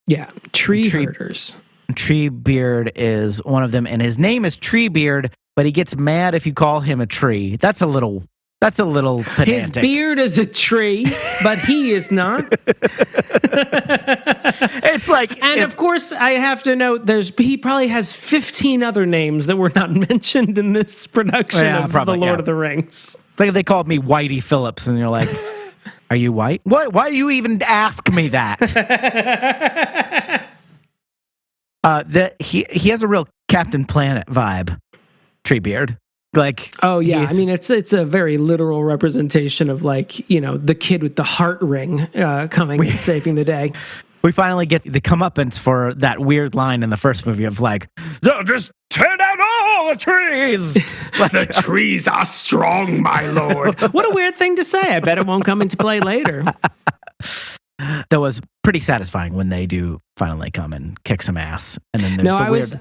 Yeah, tree herders.
Treebeard is one of them, and his name is Treebeard, but he gets mad if you call him a tree. That's a little pedantic.
His beard is a tree, but he is not.
It's like,
and of course, I have to note, he probably has 15 other names that were not mentioned in this production of The Lord of the Rings.
Like they called me Whitey Phillips, and you're like, are you white? What? Why do you even ask me that? He has a real Captain Planet vibe, Treebeard. Like,
oh yeah, I mean it's a very literal representation of like, the kid with the heart ring coming and saving the day.
We finally get the comeuppance for that weird line in the first movie of like,
they'll just tear down all the trees. The trees are strong, my lord.
What a weird thing to say. I bet it won't come into play later.
That was pretty satisfying when they do finally come and kick some ass. And then there's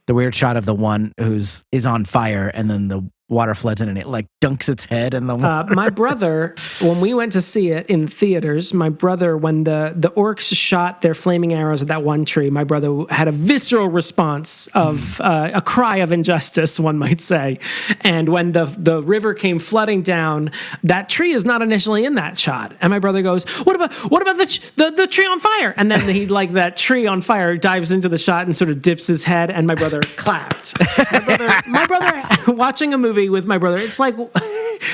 the weird shot of the one is on fire, and then water floods in and it like dunks its head in the water.
My brother, when we went to see it in theaters, when the orcs shot their flaming arrows at that one tree, my brother had a visceral response of a cry of injustice, one might say. And when the river came flooding down, that tree is not initially in that shot. And my brother goes, "What about the tree on fire?" And then he, like that tree on fire, dives into the shot and sort of dips his head, and my brother clapped. My brother watching a movie with my brother, it's like,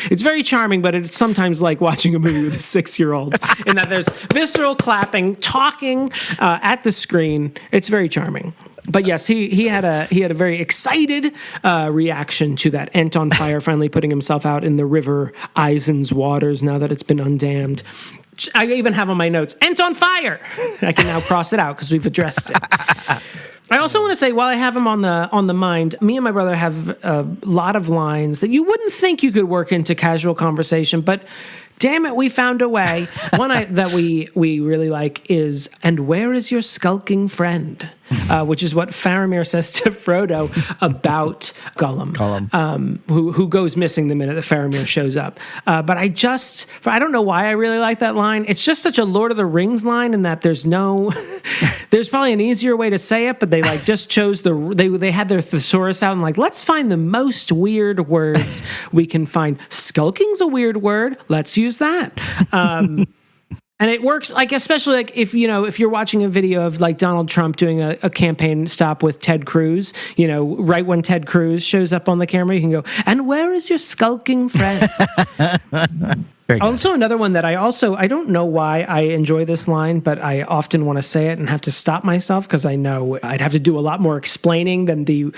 it's very charming, but it's sometimes like watching a movie with a 6-year-old in that there's visceral clapping, talking at the screen. It's very charming. But yes, he had a very excited reaction to that Ent on fire finally putting himself out in the river Eisen's waters now that it's been undammed. I even have on my notes, Ent on fire! I can now cross it out because we've addressed it. I also want to say, while I have him on the mind, me and my brother have a lot of lines that you wouldn't think you could work into casual conversation, but damn it, we found a way. One that we really like is, "And where is your skulking friend?" Which is what Faramir says to Frodo about Gollum. Who goes missing the minute that Faramir shows up. But I don't know why I really like that line. It's just such a Lord of the Rings line in that there's probably an easier way to say it, but they like just chose they had their thesaurus out and like, let's find the most weird words we can find. Skulking's a weird word. Let's use that. And it works, like, especially like if you're watching a video of like Donald Trump doing a campaign stop with Ted Cruz, right when Ted Cruz shows up on the camera, you can go, "And where is your skulking friend?" Also, another one that I don't know why I enjoy this line, but I often want to say it and have to stop myself because I know I'd have to do a lot more explaining than the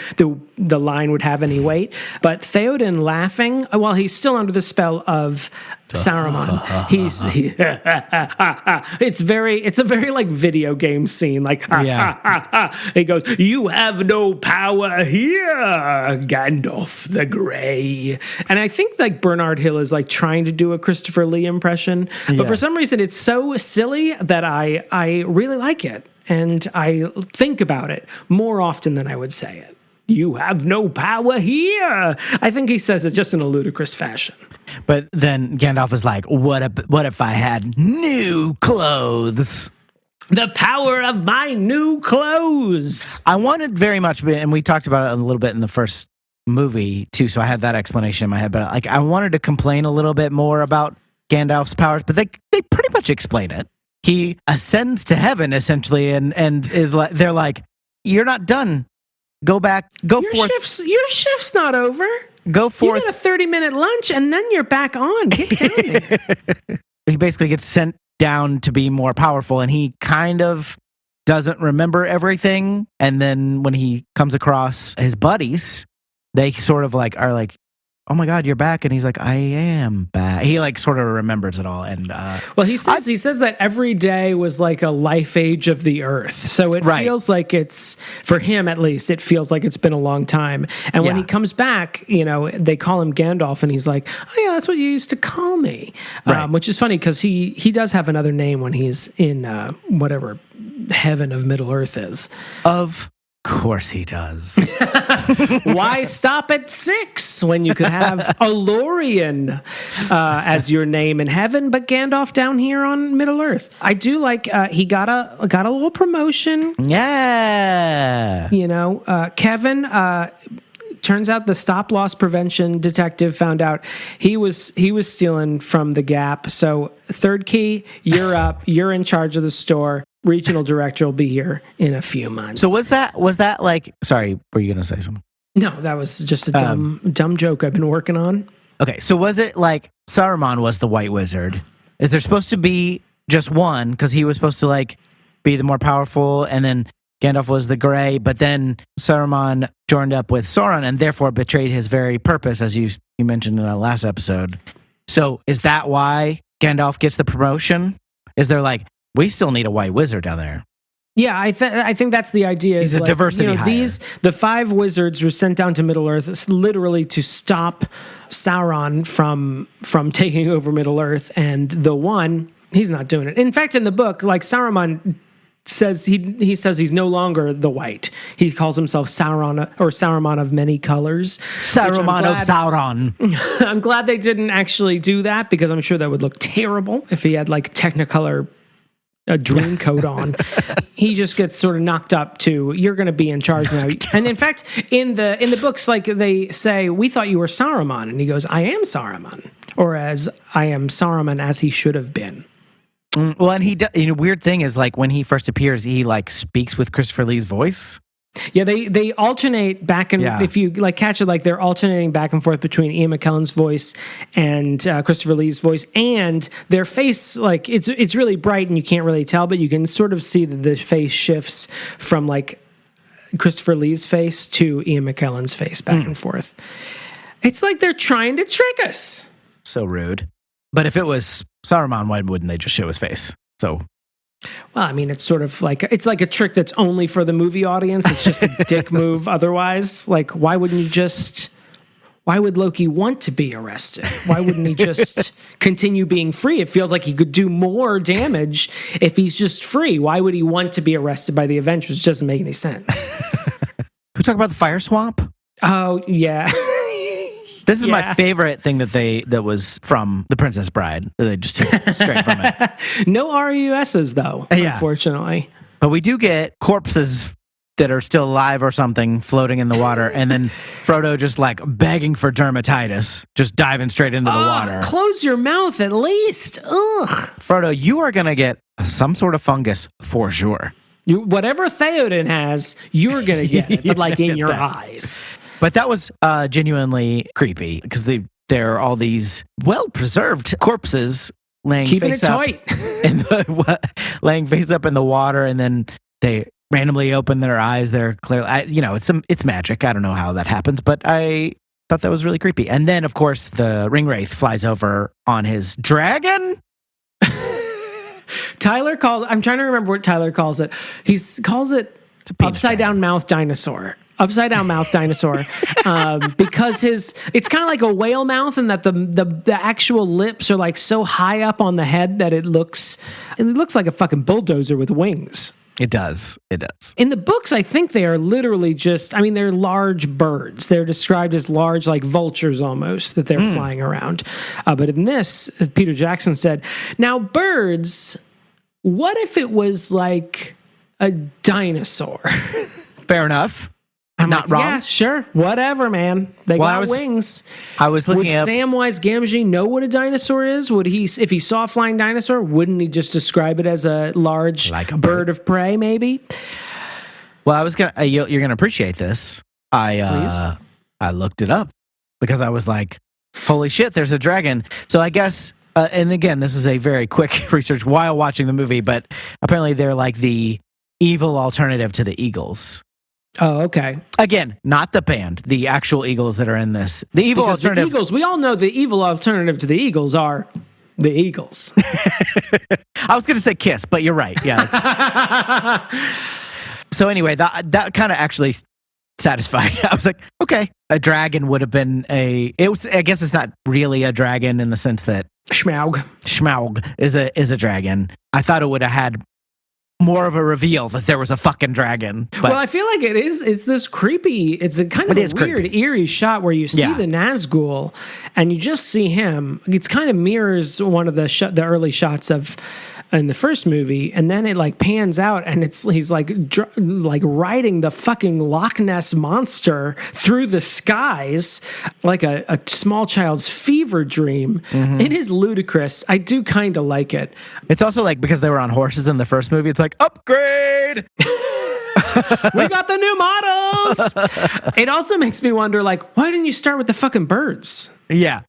line would have any weight. But Theoden laughing while he's still under the spell of Saruman. It's a very like video game scene. Like, he goes, "You have no power here, Gandalf the Grey." And I think like Bernard Hill is like trying to do a Christopher Lee impression, but for some reason it's so silly that I really like it, and I think about it more often than I would say it. "You have no power here." I think he says it just in a ludicrous fashion.
But then Gandalf is like, what if I had new clothes?
The power of my new clothes.
I wanted very much, and we talked about it a little bit in the first movie too, so I had that explanation in my head, but like I wanted to complain a little bit more about Gandalf's powers, but they pretty much explain it. He ascends to heaven essentially, and is like, they're like, "You're not done. Go back. Go forth.
Your shift's not over.
Go forth.
You get a 30-minute lunch, and then you're back on. Get down there."
He basically gets sent down to be more powerful, and he kind of doesn't remember everything. And then when he comes across his buddies, they sort of like are like, "Oh my God, you're back!" And he's like, "I am back." He like sort of remembers it all, and
well, he says that every day was like a life age of the Earth, so it feels like it's, for him at least, it feels like it's been a long time. And when he comes back, they call him Gandalf, and he's like, "Oh yeah, that's what you used to call me," which is funny because he does have another name when he's in whatever heaven of Middle Earth is.
Of course he does.
Why stop at 6 when you could have Alorian as your name in heaven, but Gandalf down here on Middle Earth? I do like he got a little promotion.
Yeah.
Kevin. Turns out the stop loss prevention detective found out he was stealing from the Gap. So third key, you're up. You're in charge of the store. Regional director will be here in a few months.
So was that like? Sorry, were you gonna say something?
No, that was just a dumb joke I've been working on.
Okay, so was it like Saruman was the White Wizard? Is there supposed to be just one because he was supposed to like be the more powerful, and then Gandalf was the Grey, but then Saruman joined up with Sauron and therefore betrayed his very purpose, as you mentioned in the last episode. So is that why Gandalf gets the promotion? Is there like, we still need a White Wizard down there?
Yeah, I think that's the idea.
He's a diversity hire.
The 5 wizards were sent down to Middle Earth literally to stop Sauron from taking over Middle Earth, and the one, he's not doing it. In fact, in the book, like Saruman says he says he's no longer the White. He calls himself Sauron or Saruman of many colors.
Saruman of Sauron.
I'm glad they didn't actually do that because I'm sure that would look terrible if he had like Technicolor dream coat on. He just gets sort of knocked up to, you're going to be in charge now. And in fact, in the books, like they say, we thought you were Saruman, and he goes, I am Saruman, or as I am Saruman as he should have been.
Well, and he weird thing is like when he first appears, he like speaks with Christopher Lee's voice.
Yeah, they alternate back and if you like catch it, like they're alternating back and forth between Ian McKellen's voice and Christopher Lee's voice, and their face, like it's really bright and you can't really tell, but you can sort of see that the face shifts from like Christopher Lee's face to Ian McKellen's face back and forth. It's like they're trying to trick us.
So rude. But if it was Saruman, why wouldn't they just show his face? So,
well, I mean, it's sort of like it's like a trick that's only for the movie audience. It's just a dick move. Otherwise, like, why wouldn't you just? Why would Loki want to be arrested? Why wouldn't he just continue being free? It feels like he could do more damage if he's just free. Why would he want to be arrested by the Avengers? It doesn't make any sense.
Can we talk about the fire swamp?
Oh yeah.
This is my favorite thing that was from The Princess Bride. They just took straight from it.
No RUSs though, unfortunately.
But we do get corpses that are still alive or something floating in the water, and then Frodo just like begging for dermatitis, just diving straight into the water.
Close your mouth at least. Ugh.
Frodo, you are gonna get some sort of fungus for sure.
Whatever Theoden has, you're gonna get it, but like in your eyes.
But that was genuinely creepy because there are all these well-preserved corpses laying face up laying face up in the water, and then they randomly open their eyes. They're clearly, it's magic. I don't know how that happens, but I thought that was really creepy. And then, of course, the Ringwraith flies over on his dragon.
Tyler calls. I'm trying to remember what Tyler calls it. He calls it upside down mouth dinosaur. Upside down mouth dinosaur, because it's kind of like a whale mouth, and that the actual lips are like so high up on the head that it looks like a fucking bulldozer with wings.
It does.
In the books, I think they are literally they're large birds. They're described as large, like vultures almost, that they're flying around. But in this, Peter Jackson said, now birds, what if it was like a dinosaur?
Fair enough.
I'm
not
like,
wrong.
Yeah, sure. Whatever, man. They got wings.
I was looking
Would Samwise Gamgee know what a dinosaur is? Would he, if he saw a flying dinosaur, wouldn't he just describe it as a large bird of prey, maybe?
Well, I was gonna. You're gonna appreciate this. I looked it up because I was like, holy shit, there's a dragon. So I guess, and again, this is a very quick research while watching the movie, but apparently they're like the evil alternative to the Eagles.
Oh, okay.
Again, not the band, the actual Eagles that are in this. The evil alternative.
The Eagles, we all know the evil alternative to the Eagles are the Eagles.
I was going to say Kiss, but you're right. Yeah. So anyway, that kind of actually satisfied. I was like, okay, a dragon would have been I guess it's not really a dragon in the sense that Schmaug is a dragon. I thought it would have had more of a reveal that there was a fucking dragon. But
well, I feel like it's this creepy, it's a kind of a weird, eerie shot where you see the Nazgul and you just see him. It's kind of mirrors one of the early shots of in the first movie, and then it like pans out and he's like riding the fucking Loch Ness monster through the skies like a small child's fever dream. Mm-hmm. It is ludicrous. I do kind of like it.
It's also like because they were on horses in the first movie, it's like upgrade.
We got the new models. It also makes me wonder, like, why didn't you start with the fucking birds?
Yeah.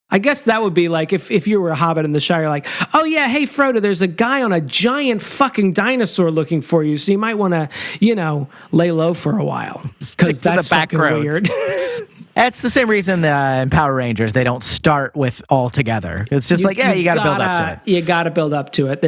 I guess that would be like if you were a hobbit in the Shire, like, oh yeah, hey Frodo, there's a guy on a giant fucking dinosaur looking for you, so you might want to, lay low for a while because that's
the back
fucking
roads.
weird.
That's the same reason in Power Rangers they don't start with all together. It's just you got to build up to it.
You got to build up to it.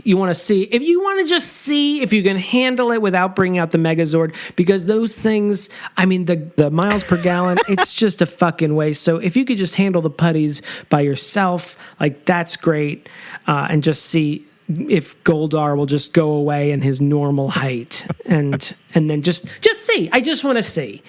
You want to see if you want to just see if you can handle it without bringing out the Megazord, because those things, I mean, the miles per gallon, it's just a fucking waste. So if you could just handle the putties by yourself, like that's great, and just see if Goldar will just go away in his normal height, and then just see. I just want to see.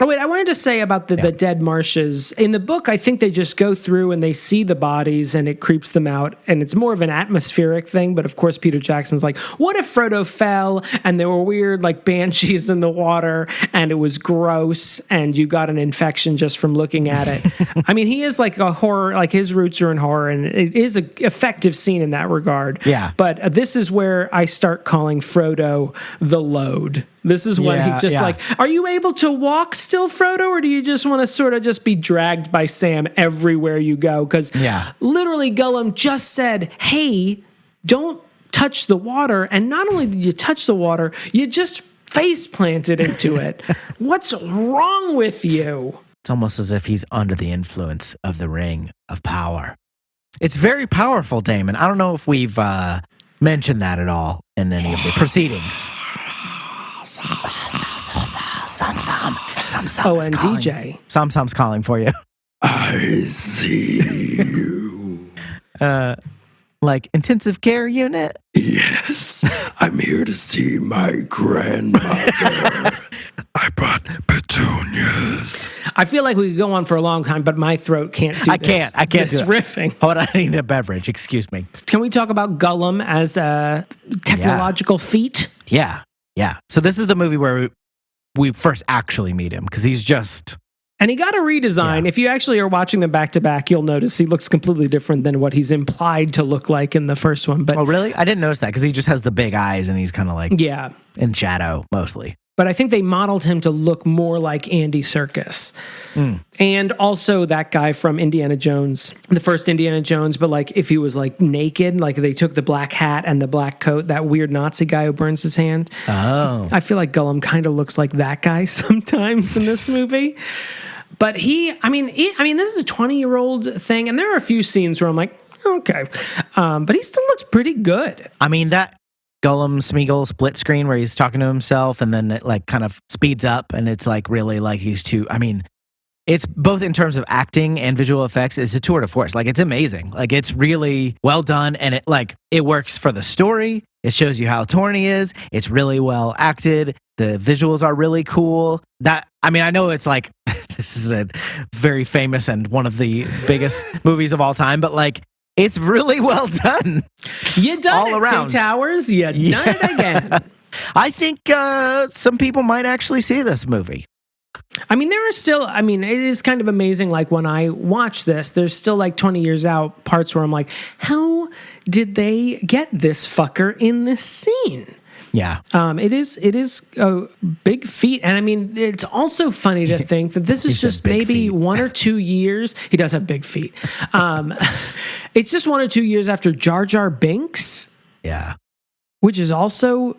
Oh, wait, I wanted to say about the dead marshes. In the book, I think they just go through and they see the bodies and it creeps them out. And it's more of an atmospheric thing. But of course, Peter Jackson's like, what if Frodo fell and there were weird like banshees in the water and it was gross and you got an infection just from looking at it? I mean, he is like a horror, like his roots are in horror, and it is an effective scene in that regard.
Yeah.
But this is where I start calling Frodo the load. This is when he just like, are you able to walk still, Frodo, or do you just want to sort of just be dragged by Sam everywhere you go? Because literally Gollum just said, hey, don't touch the water. And not only did you touch the water, you just face planted into it. What's wrong with you?
It's almost as if he's under the influence of the Ring of Power. It's very powerful, Damon. I don't know if we've mentioned that at all in any of the proceedings.
And DJ.
Sam's calling for you.
I see you.
Like intensive care unit?
Yes, I'm here to see my grandmother. I brought petunias.
I feel like we could go on for a long time, but my throat can't do this.
I can't
this
do it.
riffing.
Hold on, I need a beverage. Excuse me.
Can we talk about Gollum as a technological feat?
Yeah. So this is the movie where we first actually meet him, because he's just...
And he got a redesign.
Yeah.
If you actually are watching them back to back, you'll notice he looks completely different than what he's implied to look like in the first one. But
oh, really? I didn't notice that, because he just has the big eyes and he's kind of like in shadow mostly.
But I think they modeled him to look more like Andy Serkis. And also that guy from Indiana Jones, the first Indiana Jones, but like if he was like naked, like they took the black hat and the black coat, that weird Nazi guy who burns his hand.
Oh.
I feel like Gollum kind of looks like that guy sometimes in this movie. But this is a 20-year-old thing, and there are a few scenes where I'm like, okay. But he still looks pretty good.
I mean, that Gollum Smeagol split screen where he's talking to himself and then it like kind of speeds up and it's like really like he's too, I mean, it's both in terms of acting and visual effects, it's a tour de force. Like it's amazing. Like it's really well done, and it works for the story. It shows you how torn he is. It's really well acted. The visuals are really cool. I know it's like, this is a very famous and one of the biggest movies of all time, but like, it's really well done.
You done
all
it,
around.
Two Towers. You done it again.
I think some people might actually see this movie.
I mean, it is kind of amazing. Like when I watch this, there's still like 20 years out parts where I'm like, how did they get this fucker in this scene?
Yeah.
It is a big feat. And I mean, it's also funny to think that this is just maybe 1 or 2 years. He does have big feet. It's just 1 or 2 years after Jar Jar Binks.
Yeah.
Which is also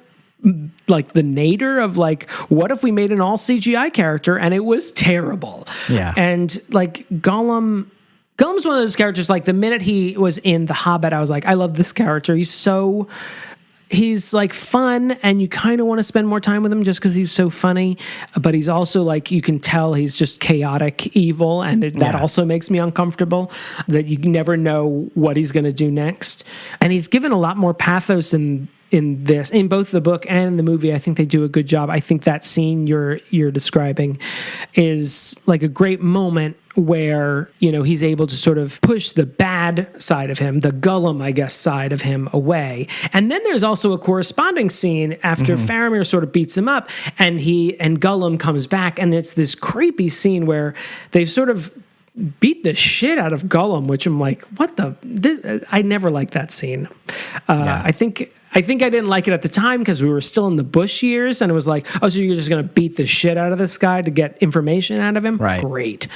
like the nadir of like, what if we made an all CGI character and it was terrible?
Yeah.
And like Gollum's one of those characters, like the minute he was in The Hobbit, I was like, I love this character. He's like fun and you kind of want to spend more time with him just because he's so funny, but he's also like, you can tell he's just chaotic evil, and that also makes me uncomfortable, that you never know what he's going to do next. And he's given a lot more pathos in both the book and the movie. I think they do a good job. I think that scene you're describing is like a great moment where, he's able to sort of push the bad side of him, the Gollum, I guess, side of him away. And then there's also a corresponding scene after Faramir sort of beats him up and Gollum comes back, and it's this creepy scene where they sort of beat the shit out of Gollum, which I'm like, I never liked that scene. I think I didn't like it at the time because we were still in the Bush years, and it was like, oh, so you're just going to beat the shit out of this guy to get information out of him?
Right.
Great.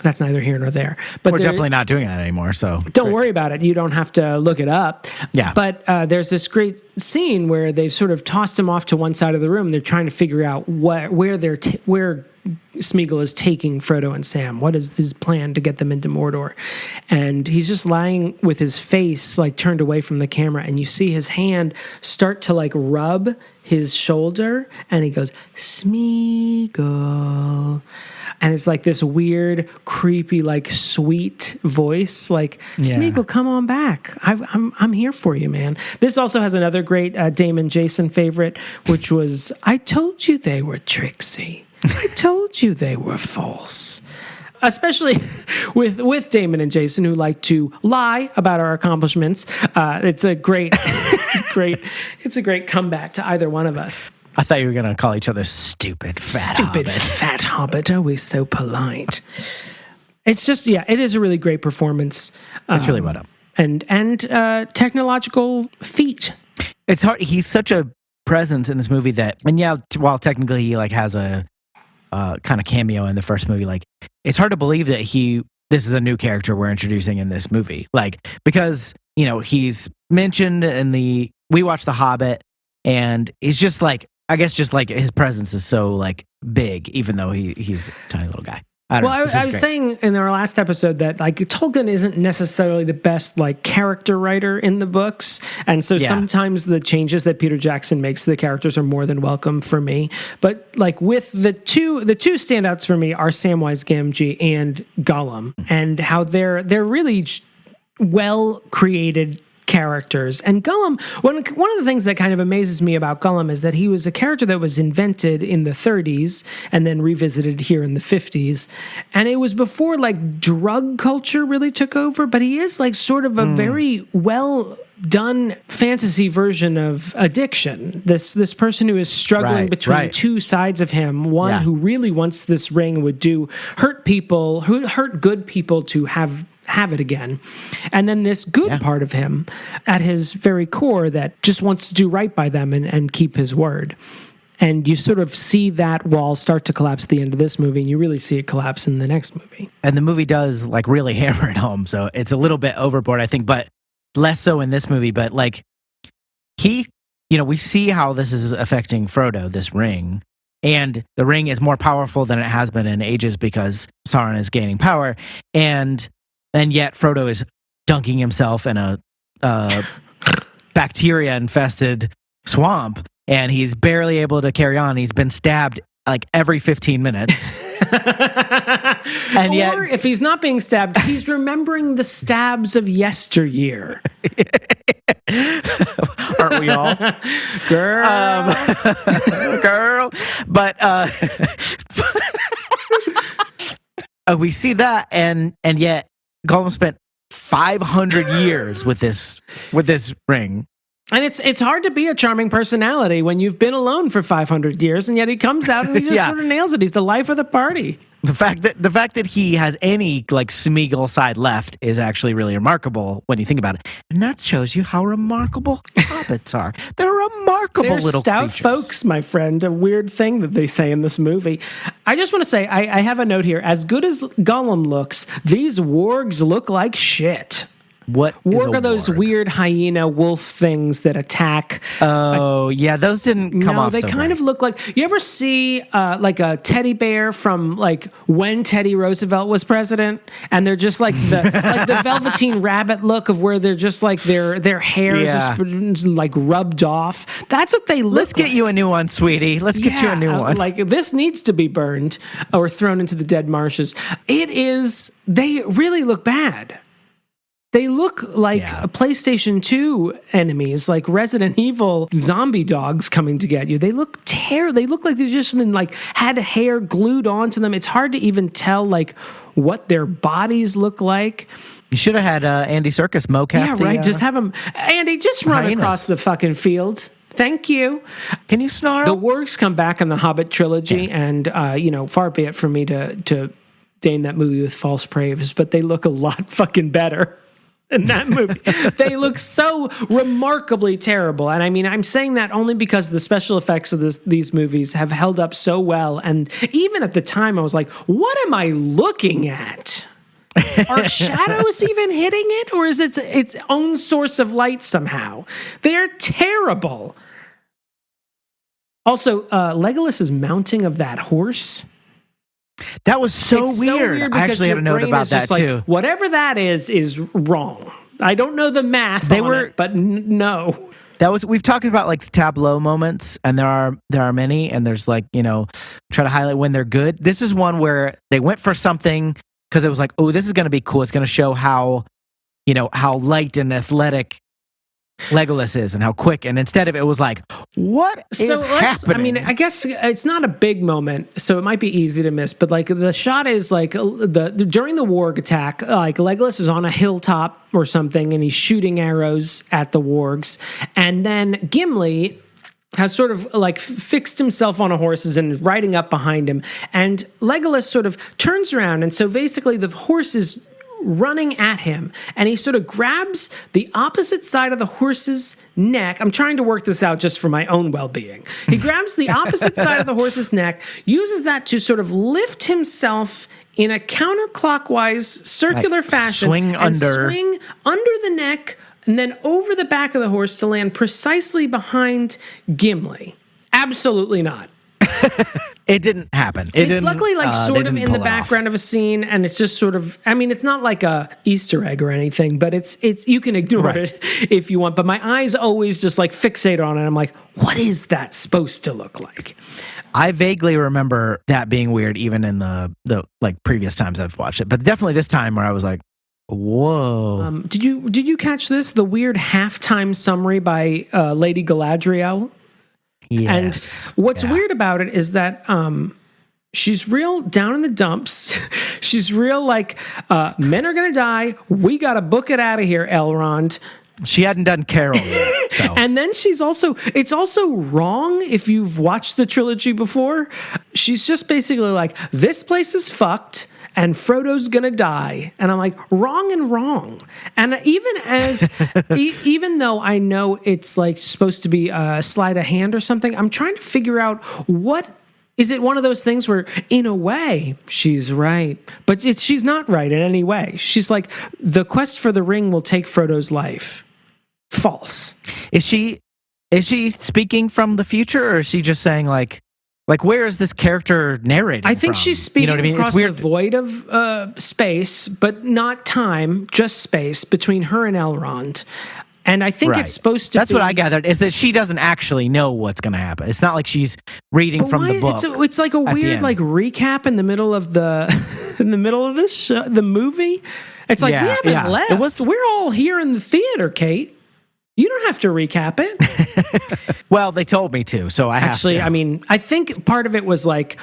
That's neither here nor there. But
we're definitely not doing that anymore, so...
Don't worry about it. You don't have to look it up.
Yeah.
But there's this great scene where they've sort of tossed him off to one side of the room. They're trying to figure out where Smeagol is taking Frodo and Sam. What is his plan to get them into Mordor? And he's just lying with his face like turned away from the camera, and you see his hand start to like rub his shoulder, and he goes, Smeagol. And it's like this weird, creepy, like sweet voice, like Smeagol, come on back. I'm here for you, man. This also has another great Damon Jason favorite, which was, I told you they were tricksy. I told you they were false. Especially with Damon and Jason, who like to lie about our accomplishments. It's a great comeback to either one of us.
I thought you were going to call each other stupid
fat hobbit, always so polite. It's just, it is a really great performance.
It's really well done.
And technological feat.
It's hard. He's such a presence in this movie that, and while technically he like has a kind of cameo in the first movie, like it's hard to believe that this is a new character we're introducing in this movie. Like, because, he's mentioned we watched The Hobbit, and he's just like, I guess just like his presence is so like big, even though he's a tiny little guy. I was
saying in our last episode that like Tolkien isn't necessarily the best like character writer in the books, and so sometimes the changes that Peter Jackson makes to the characters are more than welcome for me. But like with the two standouts for me are Samwise Gamgee and Gollum, and how they're really well created characters. And Gollum, one of the things that kind of amazes me about Gollum is that he was a character that was invented in the 30s and then revisited here in the 50s. And it was before like drug culture really took over, but he is like sort of a very well done fantasy version of addiction. This person who is struggling between two sides of him, one who really wants this ring, would hurt good people to have it again. And then this good part of him at his very core that just wants to do right by them and keep his word. And you sort of see that wall start to collapse at the end of this movie, and you really see it collapse in the next movie.
And the movie does like really hammer it home. So it's a little bit overboard, I think, but less so in this movie. But like we see how this is affecting Frodo, this ring. And the ring is more powerful than it has been in ages because Sauron is gaining power. And yet Frodo is dunking himself in a bacteria-infested swamp, and he's barely able to carry on. He's been stabbed like every 15 minutes.
Or if he's not being stabbed, he's remembering the stabs of yesteryear.
Aren't we all?
Girl.
Girl. But we see that, and yet Gollum spent 500 years with this ring.
And it's hard to be a charming personality when you've been alone for 500 years, and yet he comes out and he just sort of nails it. He's the life of the party.
The fact that he has any like Smeagol side left is actually really remarkable when you think about it. And that shows you how remarkable hobbits are. They're remarkable little
stout
creatures.
Folks, my friend. A weird thing that they say in this movie. I just want to say, I have a note here. As good as Gollum looks, these wargs look like shit.
What
warg are those weird hyena wolf things that attack?
Oh, those didn't come off.
No, they kind of look like. You ever see like a teddy bear from like when Teddy Roosevelt was president, and they're just like the Velveteen Rabbit look of where they're just like their hair is just like rubbed off. That's what they look.
Let's get you a new one, sweetie. Let's get you a new one.
Like this needs to be burned or thrown into the dead marshes. They really look bad. They look like a PlayStation 2 enemies, like Resident Evil zombie dogs coming to get you. They look terrible. They look like they've just been like had hair glued onto them. It's hard to even tell like what their bodies look like.
You should have had Andy Serkis mocap.
Yeah, right. Just have him, Andy. Just run across the fucking field. Thank you.
Can you snarl?
The wargs come back in the Hobbit trilogy, and far be it from me to deign that movie with false praise, but they look a lot fucking better. In that movie, they look so remarkably terrible. And I mean, I'm saying that only because the special effects of these movies have held up so well. And even at the time, I was like, what am I looking at? Are shadows even hitting it? Or is it its own source of light somehow? They're terrible. Also, Legolas's mounting of that horse
That was so
It's
weird. I
because
actually had
your
a note
brain
about
is
that
just like,
too.
whatever that is wrong. I don't know the math on it, but no.
We've talked about like tableau moments, and there are many, and there's like, try to highlight when they're good. This is one where they went for something because it was like, oh, this is going to be cool. It's going to show how light and athletic Legolas is and how quick, and instead of it was like, what is happening?
I mean, I guess it's not a big moment, so it might be easy to miss, but like the shot is like during the warg attack, like Legolas is on a hilltop or something and he's shooting arrows at the wargs, and then Gimli has sort of like fixed himself on a horse and is riding up behind him, and Legolas sort of turns around, and so basically the horse is running at him, and he sort of grabs the opposite side of the horse's neck. I'm trying to work this out just for my own well-being. He grabs the opposite side of the horse's neck, uses that to sort of lift himself in a counterclockwise circular fashion,
swing under
the neck and then over the back of the horse to land precisely behind Gimli. Absolutely not.
It didn't happen.
It's luckily like sort of in the background of a scene, and it's just sort of, I mean, it's not like a Easter egg or anything, but it's you can ignore it if you want. But my eyes always just like fixate on it. I'm like, what is that supposed to look like?
I vaguely remember that being weird, even in the like previous times I've watched it, but definitely this time where I was like, whoa.
Did you catch this? The weird halftime summary by Lady Galadriel.
Yes.
And what's weird about it is that she's real down in the dumps. She's real like, men are going to die. We got to book it out of here, Elrond.
She hadn't done Carol yet. So.
And then it's also wrong if you've watched the trilogy before. She's just basically like, this place is fucked and Frodo's gonna die. And I'm like, wrong and wrong. And even though I know it's like supposed to be a sleight of hand or something, I'm trying to figure out is it one of those things where, in a way, she's right, but she's not right in any way. She's like, the quest for the ring will take Frodo's life. False.
Is she speaking from the future, or is she just saying like where is this character narrating
I think
from?
she's speaking across
the
void of space, but not time, just space between her and Elrond. And I think it's supposed to
That's what I gathered, is that she doesn't actually know what's going to happen. It's not like she's reading from the book.
It's like a weird like recap in the middle of the the movie. It's like, we haven't left. We're all here in the theater, Kate. You don't have to recap it.
Well, they told me to, so I have to.
I mean, I think part of it was like,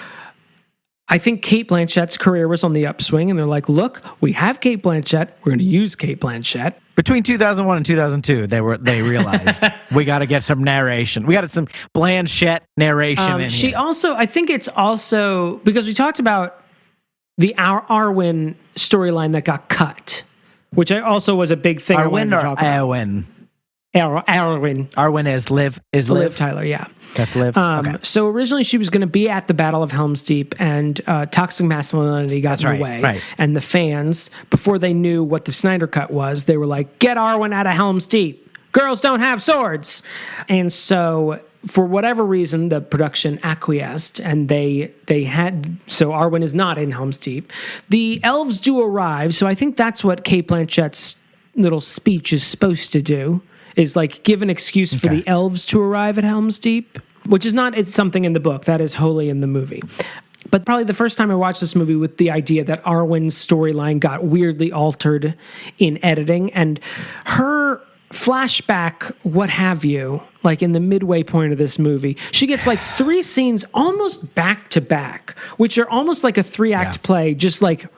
I think Cate Blanchett's career was on the upswing, and they're like, look, we have Cate Blanchett. We're going to use Cate Blanchett.
Between 2001 and 2002, they realized we got to get some narration. We got some Blanchett narration in here.
I think it's also, because we talked about the Arwen storyline that got cut, which also was a big thing.
Arwen or Arwen? Arwen is Liv
Tyler, yeah.
That's Liv. Okay.
So originally she was going to be at the Battle of Helm's Deep, and toxic masculinity got in the way.
Right.
And the fans, before they knew what the Snyder Cut was, they were like, get Arwen out of Helm's Deep. Girls don't have swords. And so for whatever reason, the production acquiesced, and so Arwen is not in Helm's Deep. The elves do arrive, so I think that's what Cate Blanchett's little speech is supposed to do, is like give an excuse for the elves to arrive at Helm's Deep, which is not something in the book. That is wholly in the movie. But probably the first time I watched this movie with the idea that Arwen's storyline got weirdly altered in editing, and her flashback, what have you, like in the midway point of this movie, she gets like 3 scenes almost back to back, which are almost like a 3-act play, just like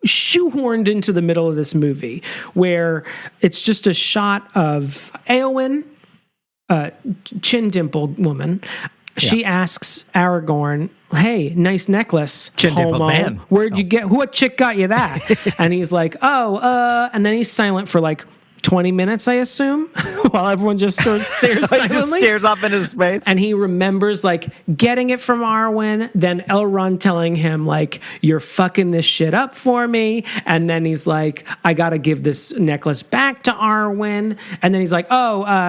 shoehorned into the middle of this movie, where it's just a shot of Éowyn, chin-dimpled woman. She asks Aragorn, hey, nice necklace,
chin-dimpled man.
Where'd you get, what chick got you that? And he's like, and then he's silent for like 20 minutes, I assume, while everyone just stares silently.
He just stares off into space.
And he remembers, like, getting it from Arwen, then Elrond telling him, like, you're fucking this shit up for me. And then he's like, I got to give this necklace back to Arwen. And then he's like,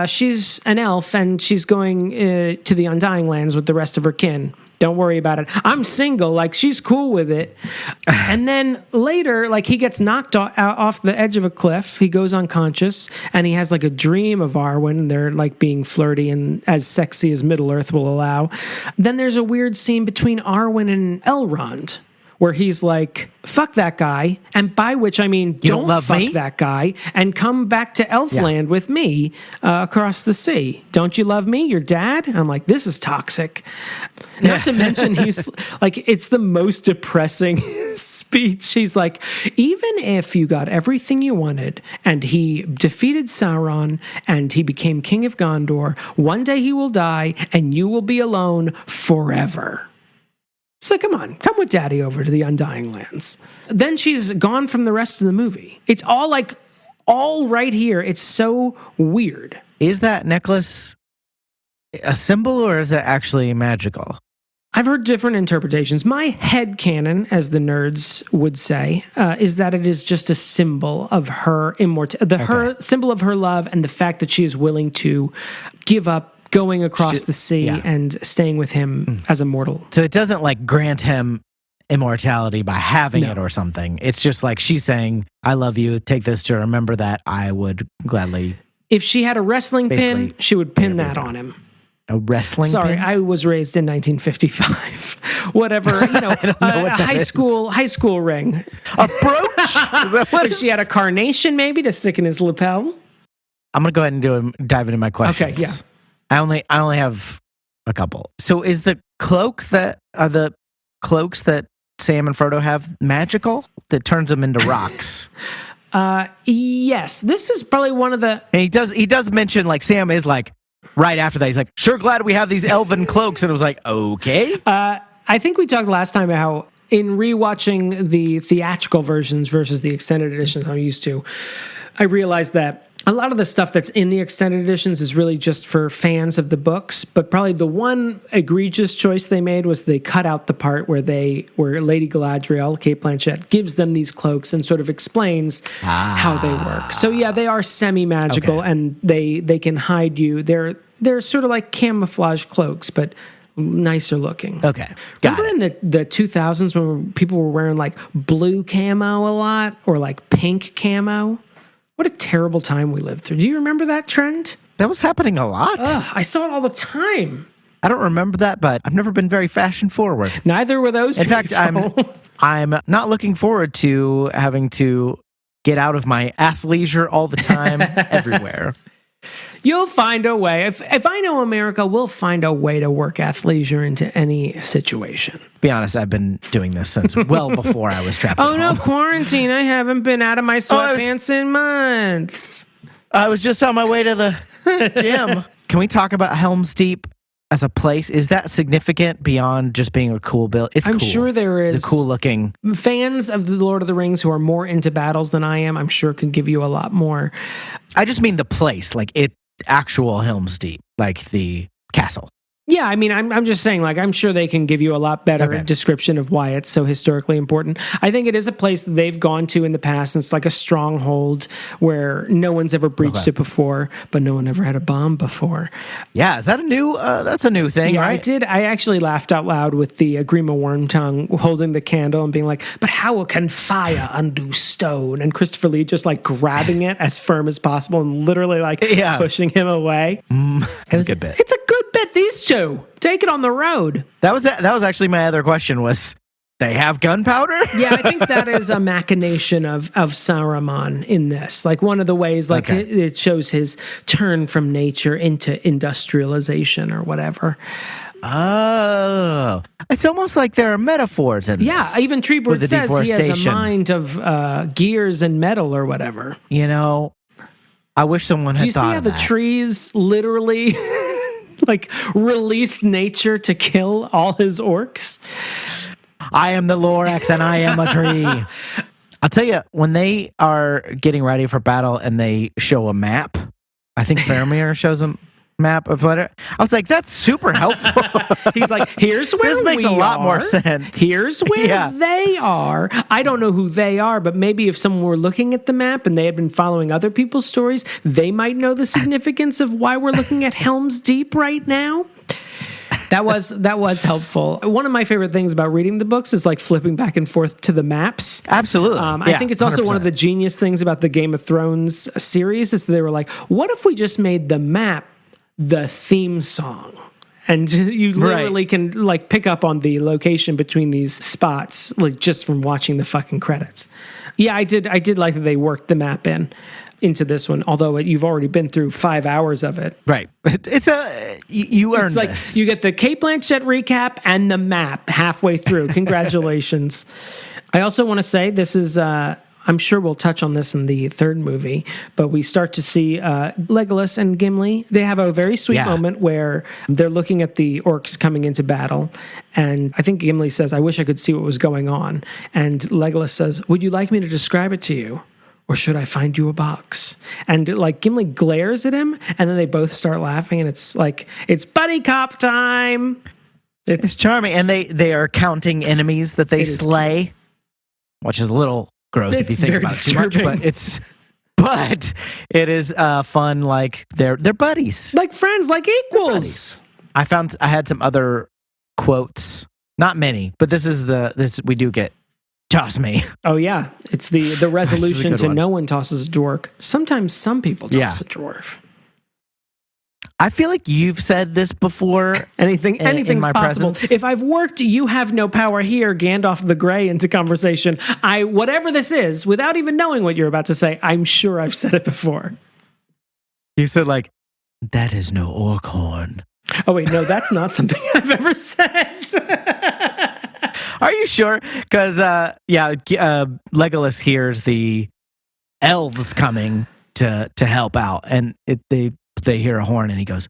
she's an elf, and she's going to the Undying Lands with the rest of her kin. Don't worry about it. I'm single. Like, she's cool with it. And then later, like, he gets knocked off the edge of a cliff. He goes unconscious, and he has like a dream of Arwen, and they're like being flirty and as sexy as Middle-earth will allow. Then there's a weird scene between Arwen and Elrond, where he's like, fuck that guy, and by which I mean, don't fuck me? That guy, and come back to Elfland with me across the sea. Don't you love me, your dad? And I'm like, this is toxic. Not to mention, he's like, it's the most depressing speech. He's like, even if you got everything you wanted, and he defeated Sauron, and he became king of Gondor, one day he will die, and you will be alone forever. So come on, come with Daddy over to the Undying Lands. Then she's gone from the rest of the movie. It's all right here. It's so weird.
Is that necklace a symbol or is it actually magical?
I've heard different interpretations. My headcanon, as the nerds would say, is that it is just a symbol of her immortality, her symbol of her love, and the fact that she is willing to give up going across the sea and staying with him as a mortal.
So it doesn't like grant him immortality by having it or something. It's just like she's saying, I love you, take this to remember that. I would gladly.
If she had a wrestling pin, she would pin that on him.
A wrestling
Sorry,
pin?
I was raised in 1955. Whatever, you know, a high school ring.
A brooch? Is that what
she had a carnation maybe to stick in his lapel.
I'm going to go ahead and dive into my questions.
Okay, yeah.
I only have a couple. So is the cloaks that Sam and Frodo have magical that turns them into rocks?
Yes. This is probably one of the.
And he does mention like Sam is like right after that. He's like, sure, glad we have these elven cloaks, and it was like, okay.
I think we talked last time about how in rewatching the theatrical versions versus the extended editions I'm used to, I realized that a lot of the stuff that's in the extended editions is really just for fans of the books, but probably the one egregious choice they made was they cut out the part where Lady Galadriel, Cate Blanchett, gives them these cloaks and sort of explains how they work. So yeah, they are semi-magical and they can hide you. They're sort of like camouflage cloaks, but nicer looking.
Okay.
Remember in the 2000s when people were wearing like blue camo a lot or like pink camo? What a terrible time we lived through. Do you remember that trend?
That was happening a lot.
I saw it all the time.
I don't remember that, but I've never been very fashion forward.
Neither were those people.
In fact, I'm not looking forward to having to get out of my athleisure all the time, everywhere.
You'll find a way. If I know America, we'll find a way to work athleisure into any situation.
Be honest, I've been doing this since well before I was trapped.
Oh no, quarantine! I haven't been out of my sweatpants in months.
I was just on my way to the gym. Can we talk about Helm's Deep as a place? Is that significant beyond just being a cool build?
I'm
cool.
sure there is.
It's a cool looking.
Fans of the Lord of the Rings who are more into battles than I am, I'm sure can give you a lot more.
I just mean the place, like actual Helm's Deep, like the castle.
Yeah, I mean, I'm just saying, like, I'm sure they can give you a lot better description of why it's so historically important. I think it is a place that they've gone to in the past, and it's like a stronghold where no one's ever breached it before, but no one ever had a bomb before.
Yeah, is that a new, that's a new thing, right?
I actually laughed out loud with the Grima Wormtongue holding the candle and being like, but how can fire undo stone? And Christopher Lee just like grabbing it as firm as possible and literally like pushing him away.
It's a good bit.
It's a good bit, these two. Take it on the road.
That was actually my other question was, they have gunpowder?
Yeah, I think that is a machination of Saruman in this. Like one of the ways, like it shows his turn from nature into industrialization or whatever.
Oh, it's almost like there are metaphors in this.
Yeah, even Treebird says he has a mind of gears and metal or whatever.
You know, I wish someone had thought of that.
Do you see how the trees literally like released nature to kill all his orcs?
I am the Lorax and I am a tree. I'll tell you, when they are getting ready for battle and they show a map, I think Faramir shows a map of what I was like, that's super helpful.
He's like, here's where
this makes a lot more sense.
Here's where they are. I don't know who they are, but maybe if someone were looking at the map and they had been following other people's stories, they might know the significance of why we're looking at Helm's Deep right now. That was helpful. One of my favorite things about reading the books is like flipping back and forth to the maps.
Absolutely.
I think it's also 100%. One of the genius things about the Game of Thrones series is that they were like, what if we just made the map the theme song? And you literally can like pick up on the location between these spots, like just from watching the fucking credits. Yeah, I did like that they worked the map into this one, although you've already been through 5 hours of it.
Right. It's you earned
like
this.
You get the Kate Blanchett recap and the map halfway through. Congratulations. I also want to say this is, I'm sure we'll touch on this in the third movie, but we start to see Legolas and Gimli. They have a very sweet moment where they're looking at the orcs coming into battle, and I think Gimli says, I wish I could see what was going on. And Legolas says, would you like me to describe it to you? Or should I find you a box? And like Gimli glares at him, and then they both start laughing, and it's like, it's buddy cop time.
It's charming. And they are counting enemies that they slay, which is a little gross if you think about it too much, but it is fun. Like they're buddies,
like friends, like equals.
I had some other quotes, not many, but this we do get. Toss me.
Oh yeah, it's the resolution to no one tosses a dwarf. Sometimes some people toss a dwarf.
I feel like you've said this before.
Anything's possible.
Presence.
If I've worked "You have no power here" Gandalf the Grey into conversation, whatever this is, without even knowing what you're about to say, I'm sure I've said it before.
You said like, that is no orc horn.
Oh wait, no, that's not something I've ever said.
Are you sure? Because Legolas hears the elves coming to help out, and they hear a horn, and he goes,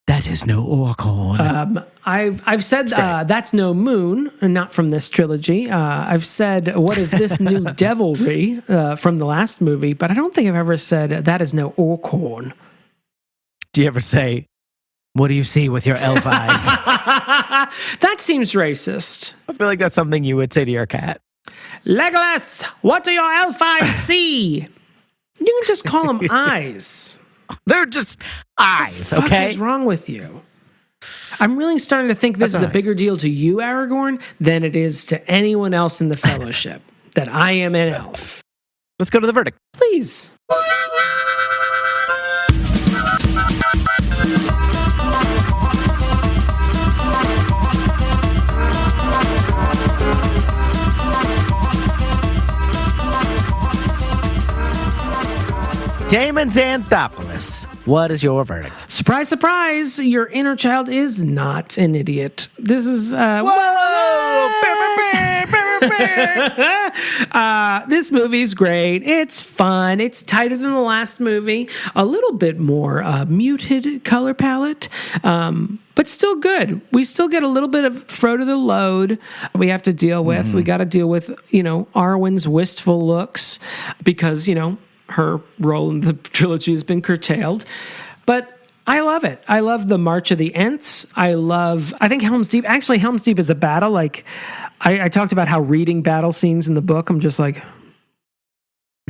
"That is no orc horn."
I've said that's no moon, not from this trilogy. I've said, what is this new devilry from the last movie, but I don't think I've ever said that is no orc horn.
Do you ever say, what do you see with your elf eyes?
That seems racist.
I feel like that's something you would say to your cat.
Legolas, what do your elf eyes see? You can just call them eyes.
They're just eyes,
what the
okay?
fuck is wrong with you? I'm really starting to think this is a bigger deal to you, Aragorn, than it is to anyone else in the Fellowship, that I am an elf.
Let's go to the verdict.
Please.
Damon Xanthopoulos, what is your verdict?
Surprise, surprise, your inner child is not an idiot. This is... this movie's great. It's fun. It's tighter than the last movie. A little bit more muted color palette, but still good. We still get a little bit of Frodo the Load we have to deal with. Mm-hmm. We got to deal with, Arwen's wistful looks because, her role in the trilogy has been curtailed. But I love it. I love the March of the Ents. I think Helm's Deep is a battle. Like, I talked about how reading battle scenes in the book, I'm just like,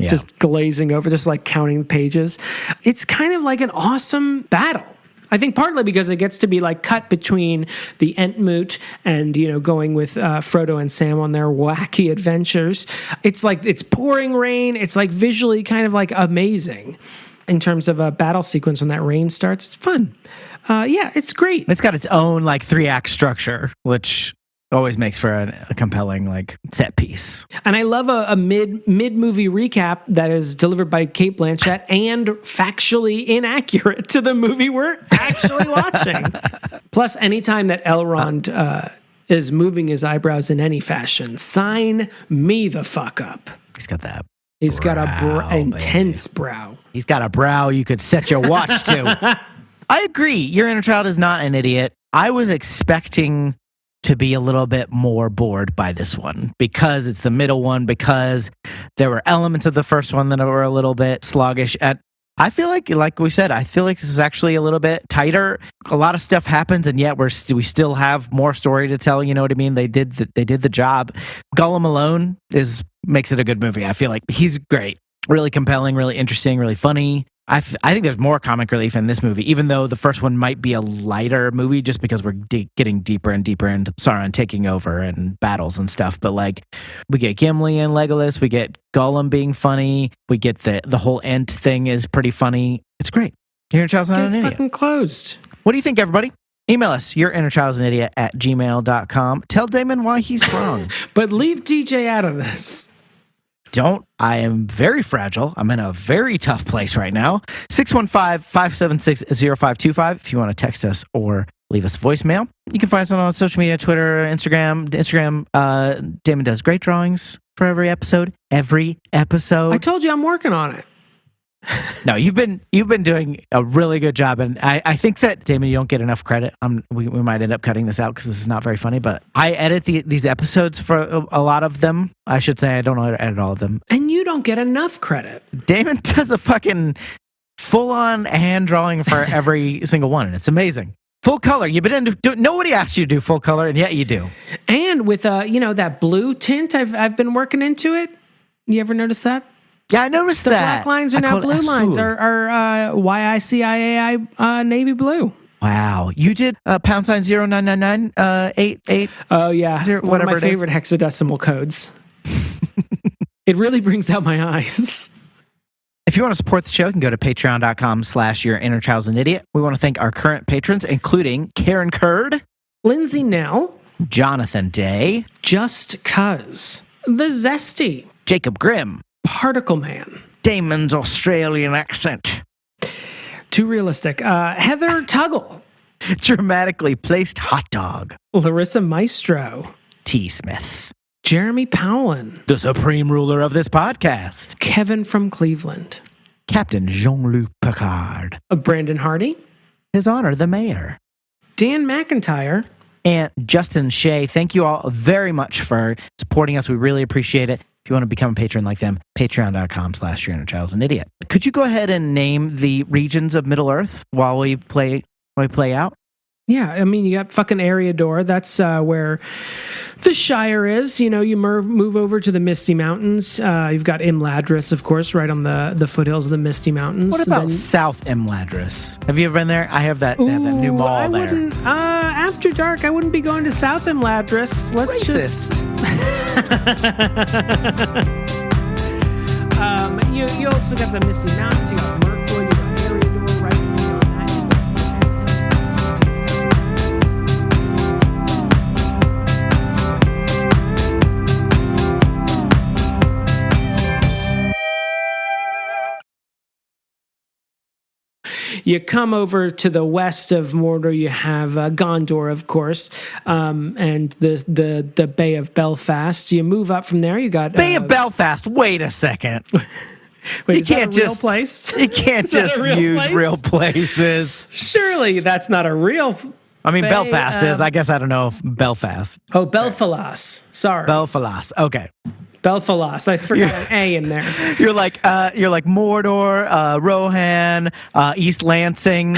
just glazing over, just like counting pages. It's kind of like an awesome battle. I think partly because it gets to be like cut between the Entmoot and, going with Frodo and Sam on their wacky adventures. It's like, it's pouring rain. It's like visually kind of like amazing in terms of a battle sequence when that rain starts. It's fun. It's great.
It's got its own like 3-act structure, which always makes for a compelling like set piece.
And I love a mid-movie recap that is delivered by Kate Blanchett and factually inaccurate to the movie we're actually watching. Plus, anytime that Elrond is moving his eyebrows in any fashion, sign me the fuck up.
He's got that.
He's got a intense brow.
He's got a brow you could set your watch to. I agree. Your inner child is not an idiot. I was expecting to be a little bit more bored by this one because it's the middle one, because there were elements of the first one that were a little bit sluggish. And I feel like we said, I feel like this is actually a little bit tighter. A lot of stuff happens, and yet we still have more story to tell. You know what I mean? They did the job. Gollum alone makes it a good movie. I feel like he's great, really compelling, really interesting, really funny. I think there's more comic relief in this movie, even though the first one might be a lighter movie just because we're getting deeper and deeper into Sauron taking over and battles and stuff. But like, we get Gimli and Legolas, we get Gollum being funny, we get the whole Ent thing is pretty funny. It's great. Your inner child's not an idiot.
It's fucking closed.
What do you think, everybody? Email us, yourinnerchild'sanidiot@gmail.com. Tell Damon why he's wrong.
But leave DJ out of this.
Don't. I am very fragile. I'm in a very tough place right now. 615-576-0525 if you want to text us or leave us a voicemail. You can find us on social media, Twitter, Instagram. Damon does great drawings for every episode.
I told you I'm working on it.
No, you've been doing a really good job, and I think that, Damon, you don't get enough credit. We might end up cutting this out because this is not very funny, but I edit these episodes for a lot of them. I should say I don't edit all of them.
And you don't get enough credit.
Damon does a fucking full-on hand drawing for every single one, and it's amazing. Full color. You've been nobody asked you to do full color, and yet you do. And with that blue tint, I've been working into it. You ever notice that? Yeah, I noticed
the
that.
Black lines are now blue lines, are YICIAI navy blue.
Wow. You did #099988.
Oh, yeah. One of my favorite hexadecimal codes. It really brings out my eyes.
If you want to support the show, you can go to patreon.com/yourinnerchild'sanidiot. We want to thank our current patrons, including Karen Curd,
Lindsey Nell,
Jonathon Day,
Just Cuz, The Zesty,
Jacob Grimm,
Particle Man,
Damon's Australian accent,
too realistic, Heather Tuggle,
Dramatically Placed Hot Dog,
Larissa Maestro,
T. Smith,
Jeremy Powlen,
the supreme ruler of this podcast,
Kevin from Cleveland,
Captain Jean-Luc Picard,
Brandon Hardy,
His Honor the Mayor,
Dan McIntyre,
and Justin Shea. Thank you all very much for supporting us. We really appreciate it. If you want to become a patron like them, patreon.com/yourinnerchild'sanidiot. Could you go ahead and name the regions of Middle-earth while we play out?
Yeah, I mean, you got fucking Eriador. That's where the Shire is. You move over to the Misty Mountains. You've got Imladris, of course, right on the foothills of the Misty Mountains.
What about South Imladris? Have you ever been there? I have that. They have that new mall there.
Wouldn't, after dark, I wouldn't be going to South Imladris. Let's
Racist.
You also got the Misty Mountains. You got Mirkwood. You got Eriador right beyond that. You come over to the west of Mordor, you have Gondor, of course, and the Bay of Belfast. You move up from there, you got...
Bay of Belfast, wait a second.
Wait, you can't just place?
You can't just use real places.
Surely that's not a real...
I mean, Belfast is. I guess I don't know if Belfast.
Oh, Belfalas. Sorry.
Belfalas. Okay.
Belfalas. I forgot an A in there.
You're like Mordor, Rohan, East Lansing.